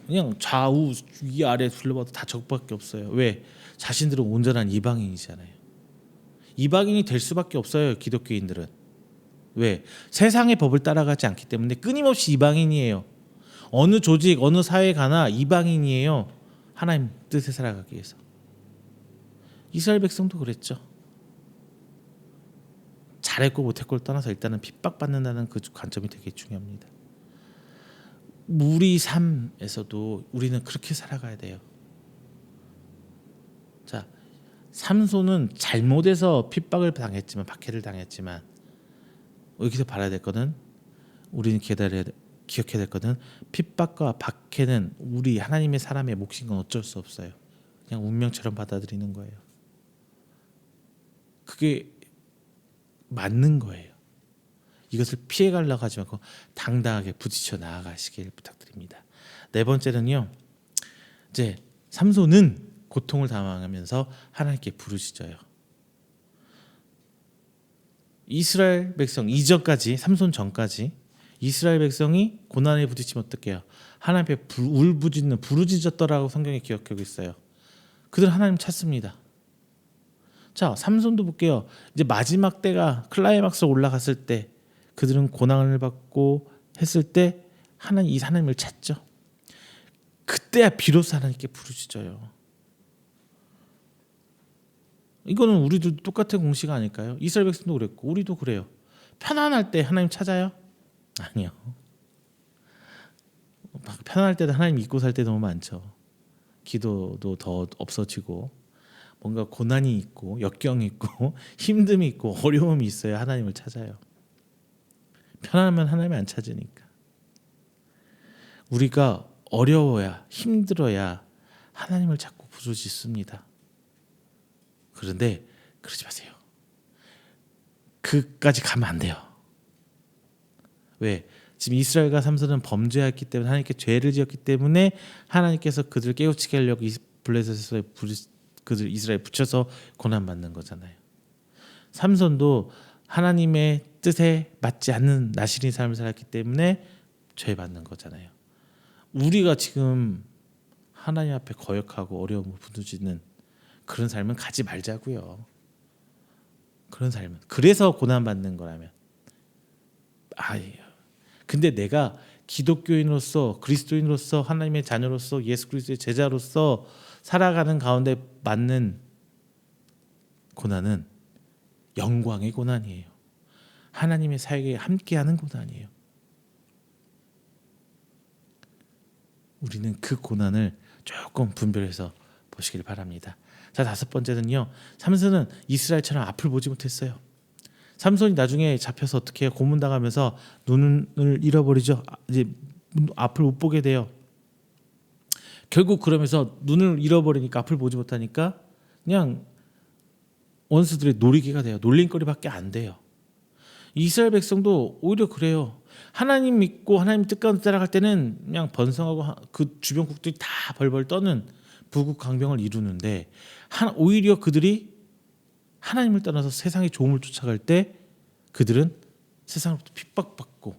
그냥 좌우 위아래 둘러봐도 다 적밖에 없어요. 왜? 자신들은 온전한 이방인이잖아요. 이방인이 될 수밖에 없어요. 기독교인들은. 왜? 세상의 법을 따라가지 않기 때문에 끊임없이 이방인이에요. 어느 조직, 어느 사회 가나 이방인이에요. 하나님 뜻에 살아가기 위해서. 이스라엘 백성도 그랬죠. 잘했고 못했고를 떠나서 일단은 핍박받는다는 그 관점이 되게 중요합니다. 우리 삶에서도 우리는 그렇게 살아가야 돼요. 자, 삼손은 잘못해서 핍박을 당했지만, 박해를 당했지만 여기서 바라야 될 거는 우리는 기억해야 될 거는 핍박과 박해는 우리 하나님의 사람의 몫인 건 어쩔 수 없어요. 그냥 운명처럼 받아들이는 거예요. 그게 맞는 거예요. 이것을 피해가려고 하지 말고 당당하게 부딪혀 나아가시길 부탁드립니다. 네 번째는요. 이제 삼손은 고통을 당하면서 하나님께 부르짖어요. 이스라엘 백성 이전까지, 삼손 전까지 이스라엘 백성이 고난에 부딪히면 어떡해요? 하나님 앞에 울부짖는 부르짖었더라고 성경에 기억하고 있어요. 그들 하나님 찾습니다. 자, 삼손도 볼게요. 이제 마지막 때가 클라이막스로 올라갔을 때 그들은 고난을 받고 했을 때 하나님을 찾죠. 그때야 비로소 하나님께 부르짖어요. 이거는 우리도 똑같은 공식 아닐까요? 이스라엘 백성도 그랬고 우리도 그래요. 편안할 때 하나님 찾아요? 아니요. 편안할 때도 하나님 잊고 살 때 너무 많죠. 기도도 더 없어지고 뭔가 고난이 있고 역경이 있고 힘듦이 있고 어려움이 있어야 하나님을 찾아요. 편안하면 하나님 안 찾으니까. 우리가 어려워야 힘들어야 하나님을 찾고 부르짖습니다. 그런데 그러지 마세요. 그까지 가면 안 돼요. 왜? 지금 이스라엘과 삼손은 범죄했기 때문에 하나님께 죄를 지었기 때문에 하나님께서 그들을 깨우치게 하려고 블레셋에서 그들 이스라엘 붙여서 고난받는 거잖아요. 삼손도 하나님의 뜻에 맞지 않는 나실인 삶을 살았기 때문에 죄받는 거잖아요. 우리가 지금 하나님 앞에 거역하고 어려움을 부르짖는 그런 삶은 가지 말자고요. 그런 삶은 그래서 고난 받는 거라면. 근데 내가 기독교인으로서 그리스도인으로서 하나님의 자녀로서 예수 그리스도의 제자로서 살아가는 가운데 받는 고난은 영광의 고난이에요. 하나님의 사역에 함께하는 고난이에요. 우리는 그 고난을 조금 분별해서 보시길 바랍니다. 자, 다섯 번째는요. 삼손은 이스라엘처럼 앞을 보지 못했어요. 삼손이 나중에 잡혀서 어떻게 해요? 고문당하면서 눈을 잃어버리죠. 이제 앞을 못 보게 돼요. 결국 그러면서 눈을 잃어버리니까 앞을 보지 못하니까 그냥 원수들의 놀이개가 돼요. 놀림거리밖에 안 돼요. 이스라엘 백성도 오히려 그래요. 하나님 믿고 하나님 뜻가운데 따라갈 때는 그냥 번성하고 그 주변국들이 다 벌벌 떠는 부국 강병을 이루는데 오히려 그들이 하나님을 떠나서 세상의 좋음을 쫓아갈 때 그들은 세상으로부터 핍박받고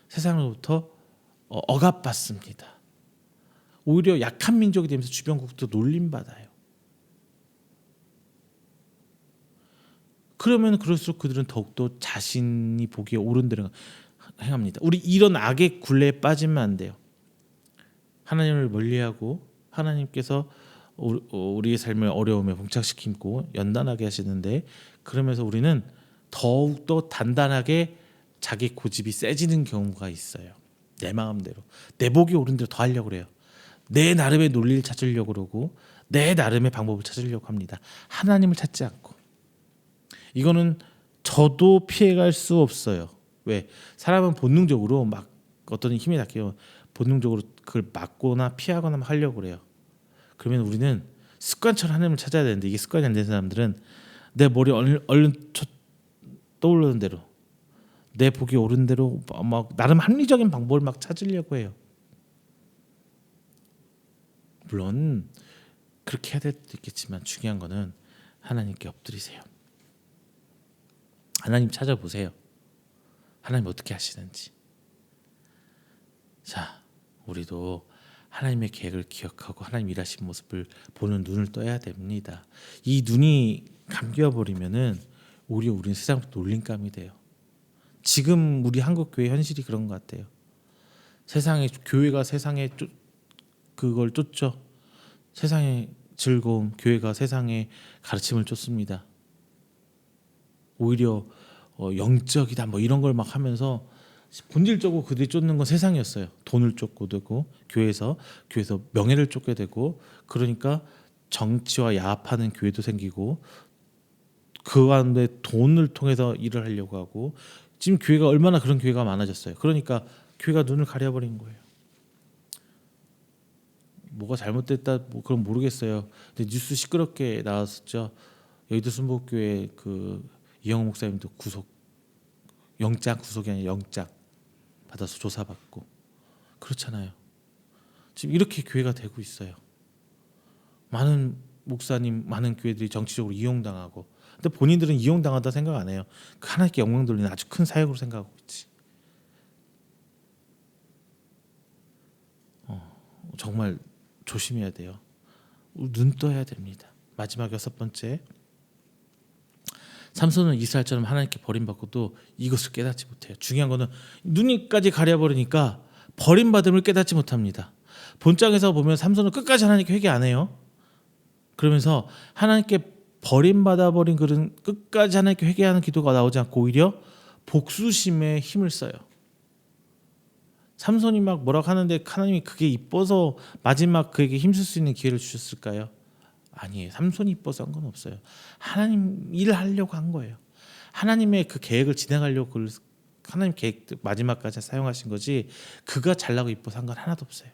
세상으로부터 억압받습니다. 오히려 약한 민족이 되면서 주변국도 놀림받아요. 그러면 그럴수록 그들은 더욱더 자신이 보기에 옳은 대로 행합니다. 우리 이런 악의 굴레에 빠지면 안 돼요. 하나님을 멀리하고 하나님께서 우리의 삶을 어려움에 봉착시키고 연단하게 하시는데 그러면서 우리는 더욱더 단단하게 자기 고집이 세지는 경우가 있어요. 내 마음대로 내 보기 옳은 대로 더 하려고 그래요. 내 나름의 논리를 찾으려고 그러고 내 나름의 방법을 찾으려고 합니다. 하나님을 찾지 않고. 이거는 저도 피해갈 수 없어요. 왜? 사람은 본능적으로 막 어떤 힘이 닿게요. 본능적으로 그걸 막거나 피하거나 하려고 그래요. 그러면 우리는 습관처럼 하나님을 찾아야 되는데 이게 습관이 안 된 사람들은 내 머리 얼른 떠오르는 대로 내 보기 옳은 대로 막 나름 합리적인 방법을 막 찾으려고 해요. 물론 그렇게 해야 될 수도 있겠지만 중요한 거는 하나님께 엎드리세요. 하나님 찾아보세요. 하나님 어떻게 하시는지. 자, 우리도 하나님의 계획을 기억하고 하나님 일하신 모습을 보는 눈을 떠야 됩니다. 이 눈이 감겨버리면은 오히려 우리는 세상부터 놀림감이 돼요. 지금 우리 한국 교회 현실이 그런 것 같아요. 세상에 교회가 세상에 그걸 쫓죠. 세상의 즐거움, 교회가 세상의 가르침을 쫓습니다. 오히려 영적이다 뭐 이런 걸 막 하면서 본질적으로 그들이 쫓는 건 세상이었어요. 돈을 쫓고 되고 교회에서 명예를 쫓게 되고 그러니까 정치와 야합하는 교회도 생기고 그 가운데 돈을 통해서 일을 하려고 하고 지금 교회가 얼마나 그런 교회가 많아졌어요. 그러니까 교회가 눈을 가려버린 거예요. 뭐가 잘못됐다 뭐 그건 모르겠어요. 근데 뉴스 시끄럽게 나왔었죠. 여의도 순복교회 그 이영호 목사님도 영장 구속이 아니라 영장 받아서 조사받고 그렇잖아요. 지금 이렇게 교회가 되고 있어요. 많은 목사님, 많은 교회들이 정치적으로 이용당하고 근데 본인들은 이용당하다 생각 안 해요. 그 하나님께 영광 돌리는 아주 큰 사역으로 생각하고 있지. 정말 조심해야 돼요. 눈 떠야 됩니다. 마지막 여섯 번째, 삼손은 이스라엘처럼 하나님께 버림받고도 이것을 깨닫지 못해요. 중요한 거는 눈이까지 가려버리니까 버림받음을 깨닫지 못합니다. 본장에서 보면 삼손은 끝까지 하나님께 회개 안 해요. 그러면서 하나님께 버림받아버린 그런 끝까지 하나님께 회개하는 기도가 나오지 않고 오히려 복수심에 힘을 써요. 삼손이 막 뭐라고 하는데 하나님이 그게 이뻐서 마지막 그에게 힘쓸 수 있는 기회를 주셨을까요? 아니에요. 삼손이 이뻐서 한 건 없어요. 하나님 일하려고 한 거예요. 하나님의 그 계획을 진행하려고 하나님 계획 마지막까지 사용하신 거지 그가 잘나고 이뻐서 한 건 하나도 없어요.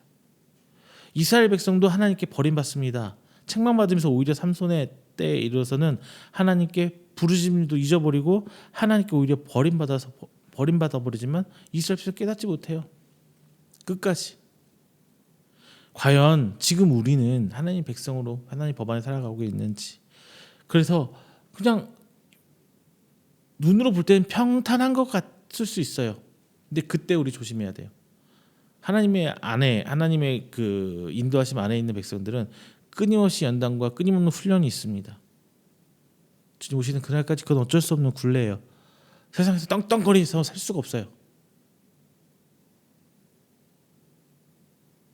이스라엘 백성도 하나님께 버림받습니다. 책망받으면서 오히려 삼손의 때에 이르러서는 하나님께 부르심도 잊어버리고 하나님께 오히려 버림받아버리지만 이스라엘 백성 깨닫지 못해요. 끝까지. 과연 지금 우리는 하나님 백성으로 하나님 법안에 살아가고 있는지. 그래서 그냥 눈으로 볼 때는 평탄한 것 같을 수 있어요. 근데 그때 우리 조심해야 돼요. 하나님의 안에, 하나님의 그 인도하심 안에 있는 백성들은 끊임없이 연단과 끊임없는 훈련이 있습니다. 주님 오시는 그날까지 그건 어쩔 수 없는 굴레예요. 세상에서 떵떵거리면서 살 수가 없어요.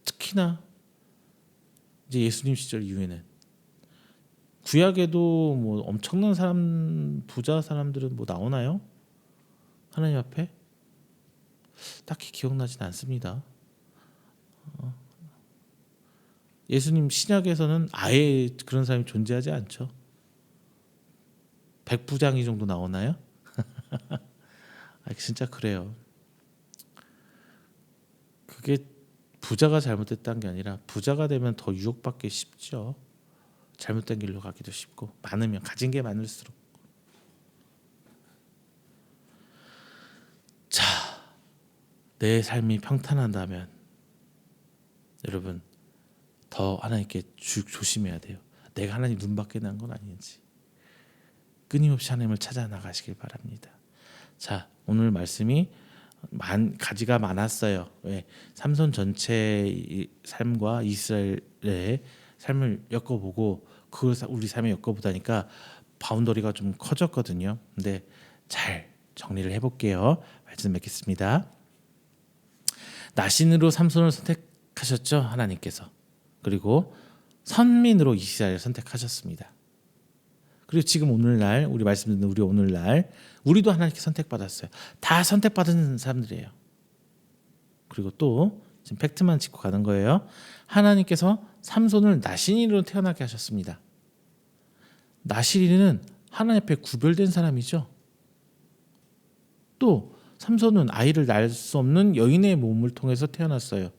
특히나 이제 예수님 시절 이후에는, 구약에도 뭐 엄청난 사람, 부자 사람들은 뭐 나오나요? 하나님 앞에 딱히 기억나진 않습니다. 예수님 신약에서는 아예 그런 사람이 존재하지 않죠. 백부장이 정도 나오나요? 진짜 그래요. 그게 부자가 잘못됐다는 게 아니라 부자가 되면 더 유혹받기 쉽죠. 잘못된 길로 가기도 쉽고, 많으면, 가진 게 많을수록. 자, 내 삶이 평탄하다면 여러분 더 하나님께 조심해야 돼요. 내가 하나님 눈 밖에 난 건 아닌지 끊임없이 하나님을 찾아 나가시길 바랍니다. 자, 오늘 말씀이 가지가 많았어요. 왜? 삼손 전체의 삶과 이스라엘의 삶을 엮어보고 그걸 우리 삶에 엮어보다니까 바운더리가 좀 커졌거든요. 근데 잘 정리를 해볼게요. 말씀 맺겠습니다. 나신으로 삼손을 선택하셨죠, 하나님께서. 그리고 선민으로 이스라엘을 선택하셨습니다. 그리고 지금 오늘날 우리 말씀 듣는 우리 오늘날 우리도 하나님께 선택받았어요. 다 선택받은 사람들이에요. 그리고 또 지금 팩트만 짚고 가는 거예요. 하나님께서 삼손을 나신인으로 태어나게 하셨습니다. 나신인은 하나님 앞에 구별된 사람이죠. 또 삼손은 아이를 낳을 수 없는 여인의 몸을 통해서 태어났어요.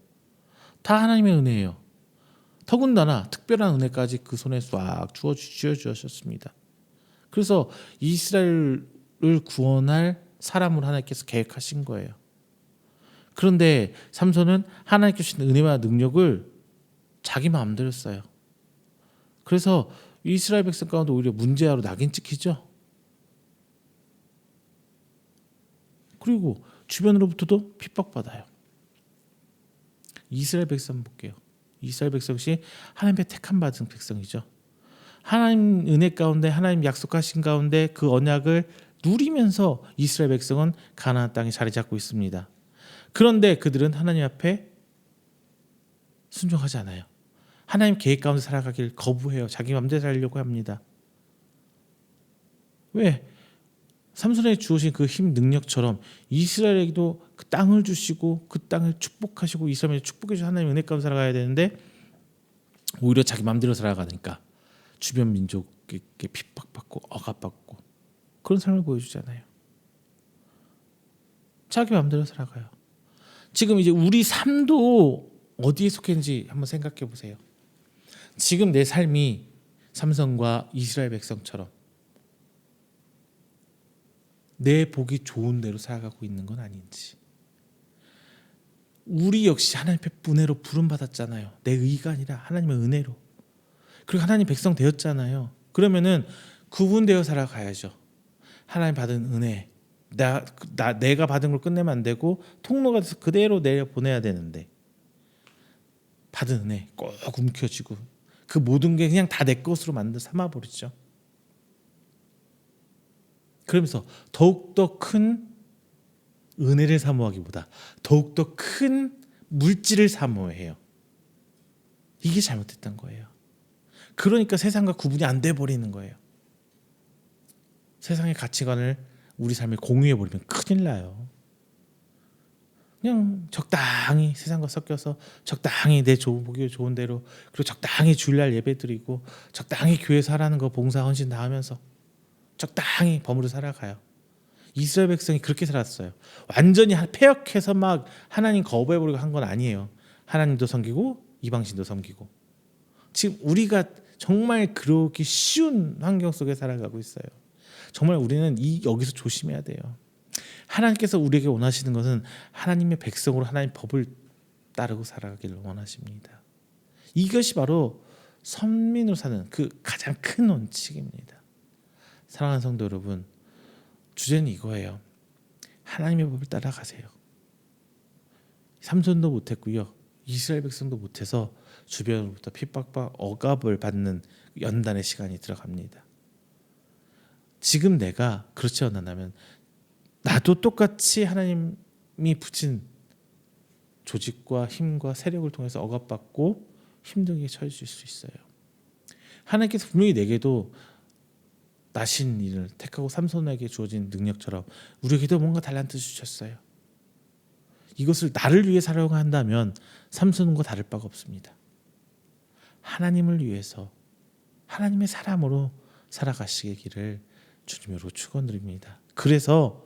다 하나님의 은혜예요. 더군다나 특별한 은혜까지 그 손에 싹 쥐어주셨습니다. 그래서 이스라엘을 구원할 사람으로 하나님께서 계획하신 거예요. 그런데 삼손은 하나님께 주신 은혜와 능력을 자기 마음대로 써요. 그래서 이스라엘 백성 가운데 오히려 문제아로 낙인 찍히죠. 그리고 주변으로부터도 핍박받아요. 이스라엘 백성 볼게요. 이스라엘 백성 역시 하나님의 택함 받은 백성이죠. 하나님 은혜 가운데, 하나님 약속하신 가운데 그 언약을 누리면서 이스라엘 백성은 가나안 땅에 자리 잡고 있습니다. 그런데 그들은 하나님 앞에 순종하지 않아요. 하나님 계획 가운데 살아가길 거부해요. 자기 마음대로 살려고 합니다. 왜? 삼손에게 주어진 그 힘 능력처럼 이스라엘에게도 그 땅을 주시고 그 땅을 축복하시고 이스라엘에 축복해 주신 하나님의 은혜 가운데 살아가야 되는데 오히려 자기 마음대로 살아가니까 주변 민족에게 핍박받고 억압받고 그런 삶을 보여주잖아요. 자기 마음대로 살아가요. 지금 이제 우리 삶도 어디에 속해 있는지 한번 생각해 보세요. 지금 내 삶이 삼손과 이스라엘 백성처럼 내 복이 좋은 대로 살아가고 있는 건 아닌지. 우리 역시 하나님의 은혜로 부름받았잖아요. 내 의가 아니라 하나님의 은혜로. 그리고 하나님 백성 되었잖아요. 그러면은 구분되어 살아가야죠. 하나님 받은 은혜, 내가 받은 걸 끝내면 안 되고 통로가 돼서 그대로 내려 보내야 되는데 받은 은혜 꼭 움켜쥐고 그 모든 게 그냥 다 내 것으로 삼아버리죠. 그러면서 더욱더 큰 은혜를 사모하기보다 더욱더 큰 물질을 사모해요. 이게 잘못됐던 거예요. 그러니까 세상과 구분이 안 돼 버리는 거예요. 세상의 가치관을 우리 삶에 공유해 버리면 큰일 나요. 그냥 적당히 세상과 섞여서 적당히 내 보기 좋은 대로 그리고 적당히 주일날 예배드리고 적당히 교회에서 하라는 거 봉사 헌신 다 하면서 적당히 버무려 살아가요. 이스라엘 백성이 그렇게 살았어요. 완전히 폐역해서 막 하나님 거부해버리고 한 건 아니에요. 하나님도 섬기고 이방신도 섬기고. 지금 우리가 정말 그러기 쉬운 환경 속에 살아가고 있어요. 정말 우리는 여기서 조심해야 돼요. 하나님께서 우리에게 원하시는 것은 하나님의 백성으로 하나님 법을 따르고 살아가기를 원하십니다. 이것이 바로 선민으로 사는 그 가장 큰 원칙입니다. 사랑하는 성도 여러분, 주제는 이거예요. 하나님의 법을 따라가세요. 삼손도 못했고요. 이스라엘 백성도 못해서 주변으로부터 핍박과 억압을 받는 연단의 시간이 들어갑니다. 지금 내가 그렇지 않았다면 나도 똑같이 하나님이 붙인 조직과 힘과 세력을 통해서 억압받고 힘들게 처해질 수 있어요. 하나님께서 분명히 내게도 나신 일을 택하고 삼손에게 주어진 능력처럼 우리에게도 뭔가 달란트 주셨어요. 이것을 나를 위해 사용한다면 삼손과 다를 바가 없습니다. 하나님을 위해서 하나님의 사람으로 살아가시기를 주님으로 축원드립니다. 그래서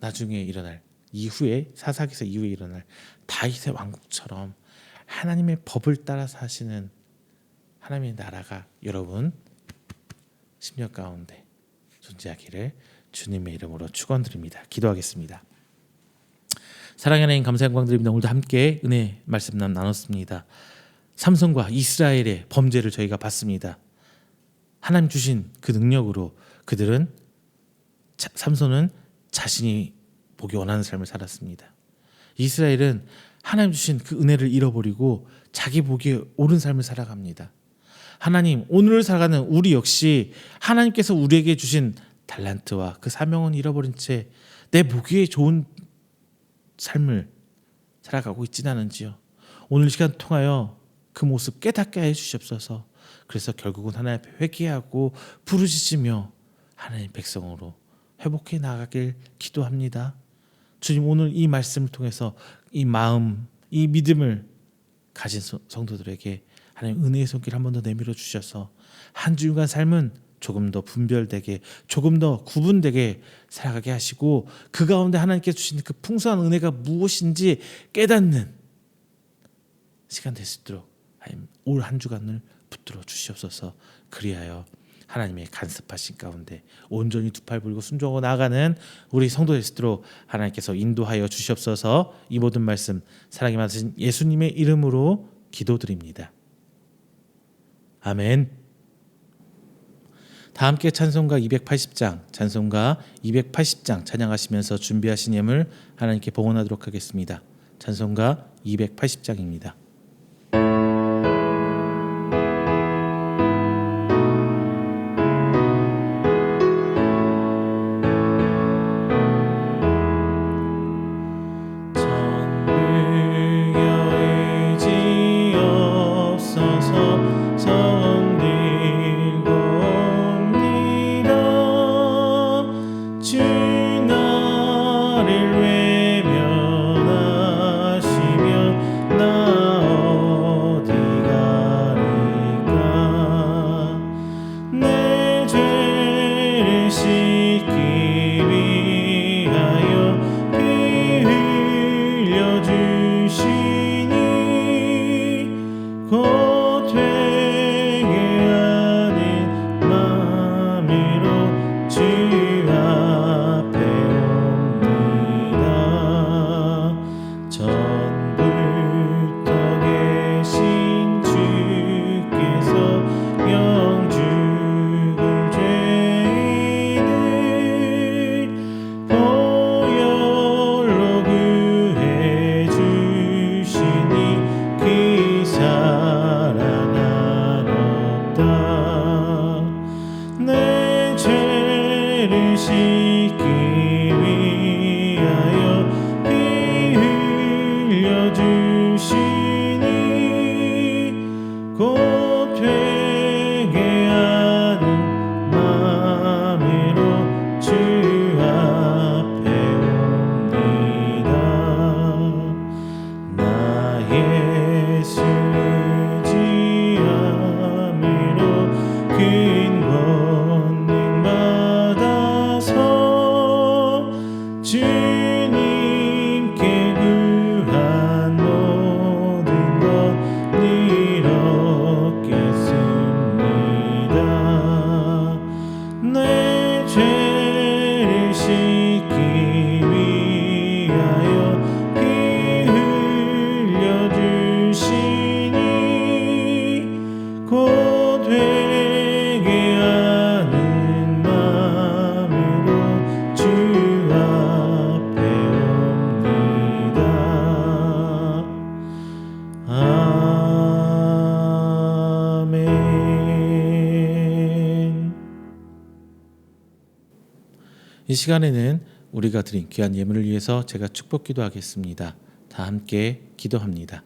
나중에 일어날 이후에 사사기서 이후에 일어날 다윗의 왕국처럼 하나님의 법을 따라 사시는 하나님의 나라가 여러분 심령 가운데 존재하기를 주님의 이름으로 축원드립니다. 기도하겠습니다. 사랑의 하나님 감사 영광 드립니다. 오늘도 함께 은혜 말씀 나눴습니다. 삼손과 이스라엘의 범죄를 저희가 봤습니다. 하나님 주신 그 능력으로 그들은 삼손은 자신이 보기 원하는 삶을 살았습니다. 이스라엘은 하나님 주신 그 은혜를 잃어버리고 자기 보기에 옳은 삶을 살아갑니다. 하나님, 오늘을 살아가는 우리 역시 하나님께서 우리에게 주신 달란트와 그 사명은 잃어버린 채 내 보기에 좋은 삶을 살아가고 있지는 않은지요. 오늘 시간 통하여 그 모습 깨닫게 해주시옵소서. 그래서 결국은 하나님 앞에 회개하고 부르짖으며 하나님 백성으로 회복해 나가길 기도합니다. 주님, 오늘 이 말씀을 통해서 이 마음, 이 믿음을 가진 성도들에게 하나님 은혜의 손길 한 번 더 내밀어 주셔서 한 주간 삶은 조금 더 분별되게, 조금 더 구분되게 살아가게 하시고 그 가운데 하나님께서 주신 그 풍성한 은혜가 무엇인지 깨닫는 시간 될 수 있도록 올 한 주간을 붙들어 주시옵소서. 그리하여 하나님의 간섭하신 가운데 온전히 두 팔 벌리고 순종하고 나아가는 우리 성도 될 수 있도록 하나님께서 인도하여 주시옵소서. 이 모든 말씀 사랑이 많으신 예수님의 이름으로 기도드립니다. 아멘. 다 함께 찬송가 280장, 찬송가 280장 찬양하시면서 준비하신 예물 하나님께 봉헌하도록 하겠습니다. 찬송가 280장입니다. 주 앞에 옵니다. 이 시간에는 우리가 드린 귀한 예물을 위해서 제가 축복 기도하겠습니다. 다 함께 기도합니다.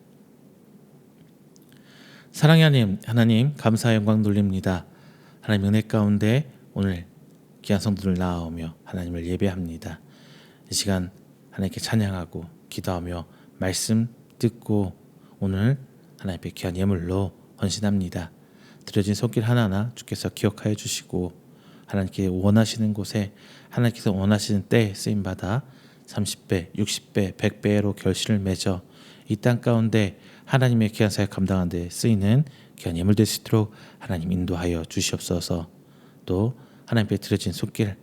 사랑의 하나님 감사 영광 돌립니다. 하나님 은혜 가운데 오늘 귀한 성도들 나아오며 하나님을 예배합니다. 이 시간 하나님께 찬양하고 기도하며 말씀 듣고 오늘 하나님 앞에 귀한 예물로 헌신합니다. 드려진 손길 하나하나 주께서 기억하여 주시고 하나님께 원하시는 곳에 하나님께서 원하시는 때에 쓰임받아 30배, 60배, 100배로 결실을 맺어 이 땅 가운데 하나님의 귀한 사역 감당하는 데 쓰이는 귀한 예물 될 수 있도록 하나님 인도하여 주시옵소서. 또 하나님 앞에 드려진 손길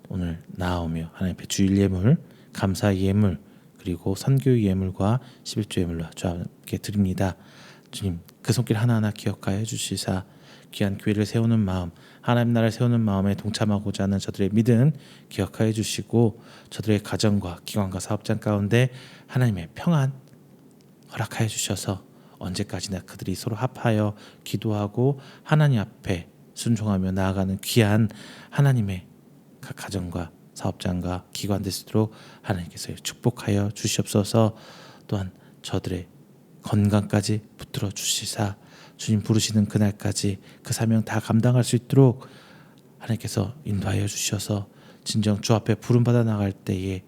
오늘 나아오며 하나님 앞에 주일 예물, 감사 예물, 그리고 선교 예물과 11조 예물로 주님께 드립니다. 주님 그 손길 하나하나 기억하여 주시사 귀한 교회를 세우는 마음, 하나님 나라를 세우는 마음에 동참하고자 하는 저들의 믿음 기억하여 주시고 저들의 가정과 기관과 사업장 가운데 하나님의 평안 허락하여 주셔서 언제까지나 그들이 서로 합하여 기도하고 하나님 앞에 순종하며 나아가는 귀한 하나님의 각 가정과 사업장과 기관 될 수 있도록 하나님께서 축복하여 주시옵소서. 또한 저들의 건강까지 붙들어 주시사 주님 부르시는 그날까지 그 사명 다 감당할 수 있도록 하나님께서 인도하여 주셔서 진정 주 앞에 부름받아 나갈 때에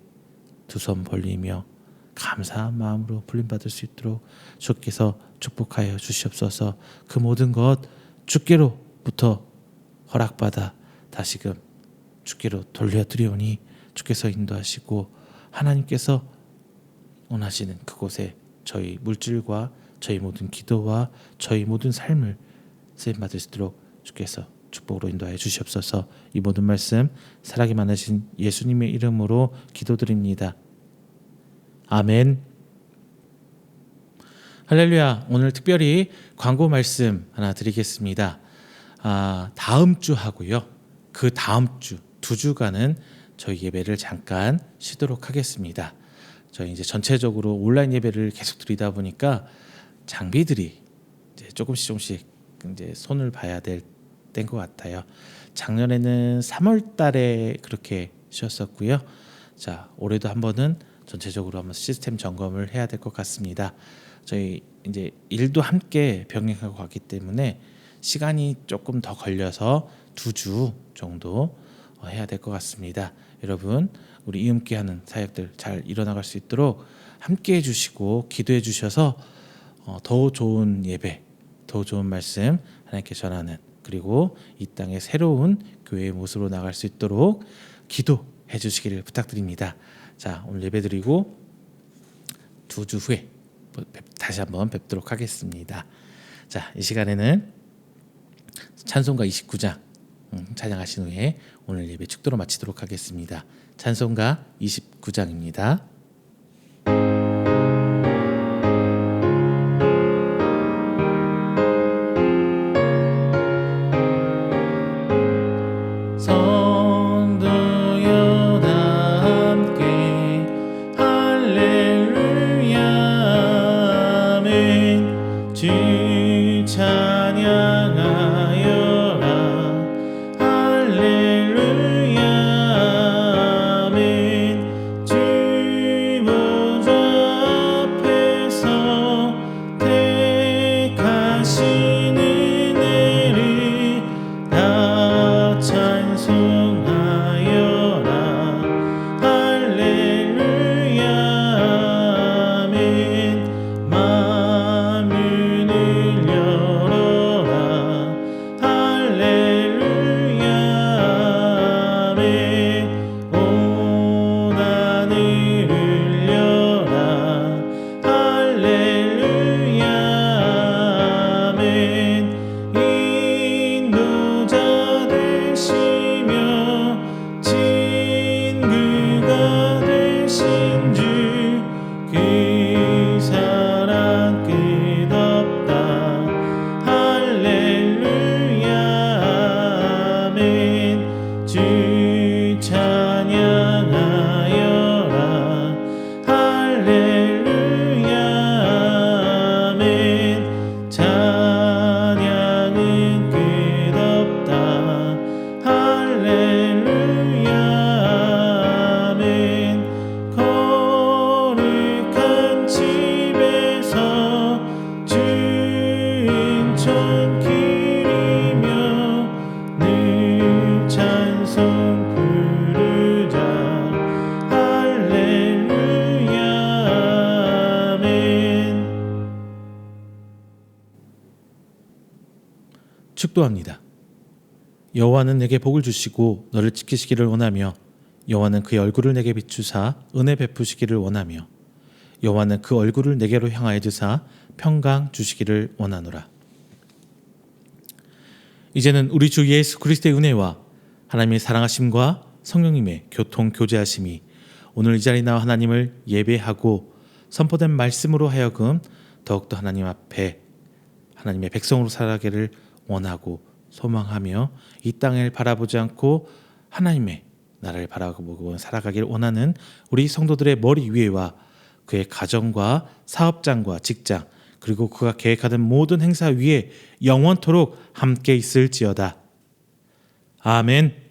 두 손 벌리며 감사한 마음으로 불림받을 수 있도록 주께서 축복하여 주시옵소서. 그 모든 것 주께로부터 허락받아 다시금 주께로 돌려드리오니 주께서 인도하시고 하나님께서 원하시는 그곳에 저희 물질과 저희 모든 기도와 저희 모든 삶을 쓰임받을 수 있도록 주께서 축복으로 인도하여 주시옵소서. 이 모든 말씀 사랑이 많으신 예수님의 이름으로 기도드립니다. 아멘. 할렐루야. 오늘 특별히 광고 말씀 하나 드리겠습니다. 다음 주 하고요. 그 다음 주 2주간은 저희 예배를 잠깐 쉬도록 하겠습니다. 저희 이제 전체적으로 온라인 예배를 계속 드리다 보니까 장비들이 이제 조금씩 이제 손을 봐야 될 때인 것 같아요. 작년에는 3월 달에 그렇게 쉬었었고요. 자, 올해도 한번은 전체적으로 한번 시스템 점검을 해야 될 것 같습니다. 저희 이제 일도 함께 병행하고 갔기 때문에 시간이 조금 더 걸려서 2주 정도 해야 될 것 같습니다. 여러분 우리 이음께 하는 사역들 잘 이뤄나갈 수 있도록 함께 해주시고 기도해 주셔서 더 좋은 예배, 더 좋은 말씀 하나님께 전하는 그리고 이 땅의 새로운 교회의 모습으로 나갈 수 있도록 기도해 주시기를 부탁드립니다. 자, 오늘 예배드리고 2주 후에 다시 한번 뵙도록 하겠습니다. 자, 이 시간에는 찬송가 29장 찬양하신 후에 오늘 예배 축도로 마치도록 하겠습니다. 찬송가 29장입니다. 축도합니다. 여호와는 내게 복을 주시고 너를 지키시기를 원하며 여호와는 그의 얼굴을 내게 비추사 은혜 베푸시기를 원하며 여호와는 그 얼굴을 내게로 향하여 드사 평강 주시기를 원하노라. 이제는 우리 주 예수 그리스도의 은혜와 하나님의 사랑하심과 성령님의 교통 교제하심이 오늘 이 자리에 나와 하나님을 예배하고 선포된 말씀으로 하여금 더욱더 하나님 앞에 하나님의 백성으로 살아가기를 원하고 소망하며 이 땅을 바라보지 않고 하나님의 나라를 바라보고 살아가기를 원하는 우리 성도들의 머리 위에와 그의 가정과 사업장과 직장 그리고 그가 계획하는 모든 행사 위에 영원토록 함께 있을지어다. 아멘.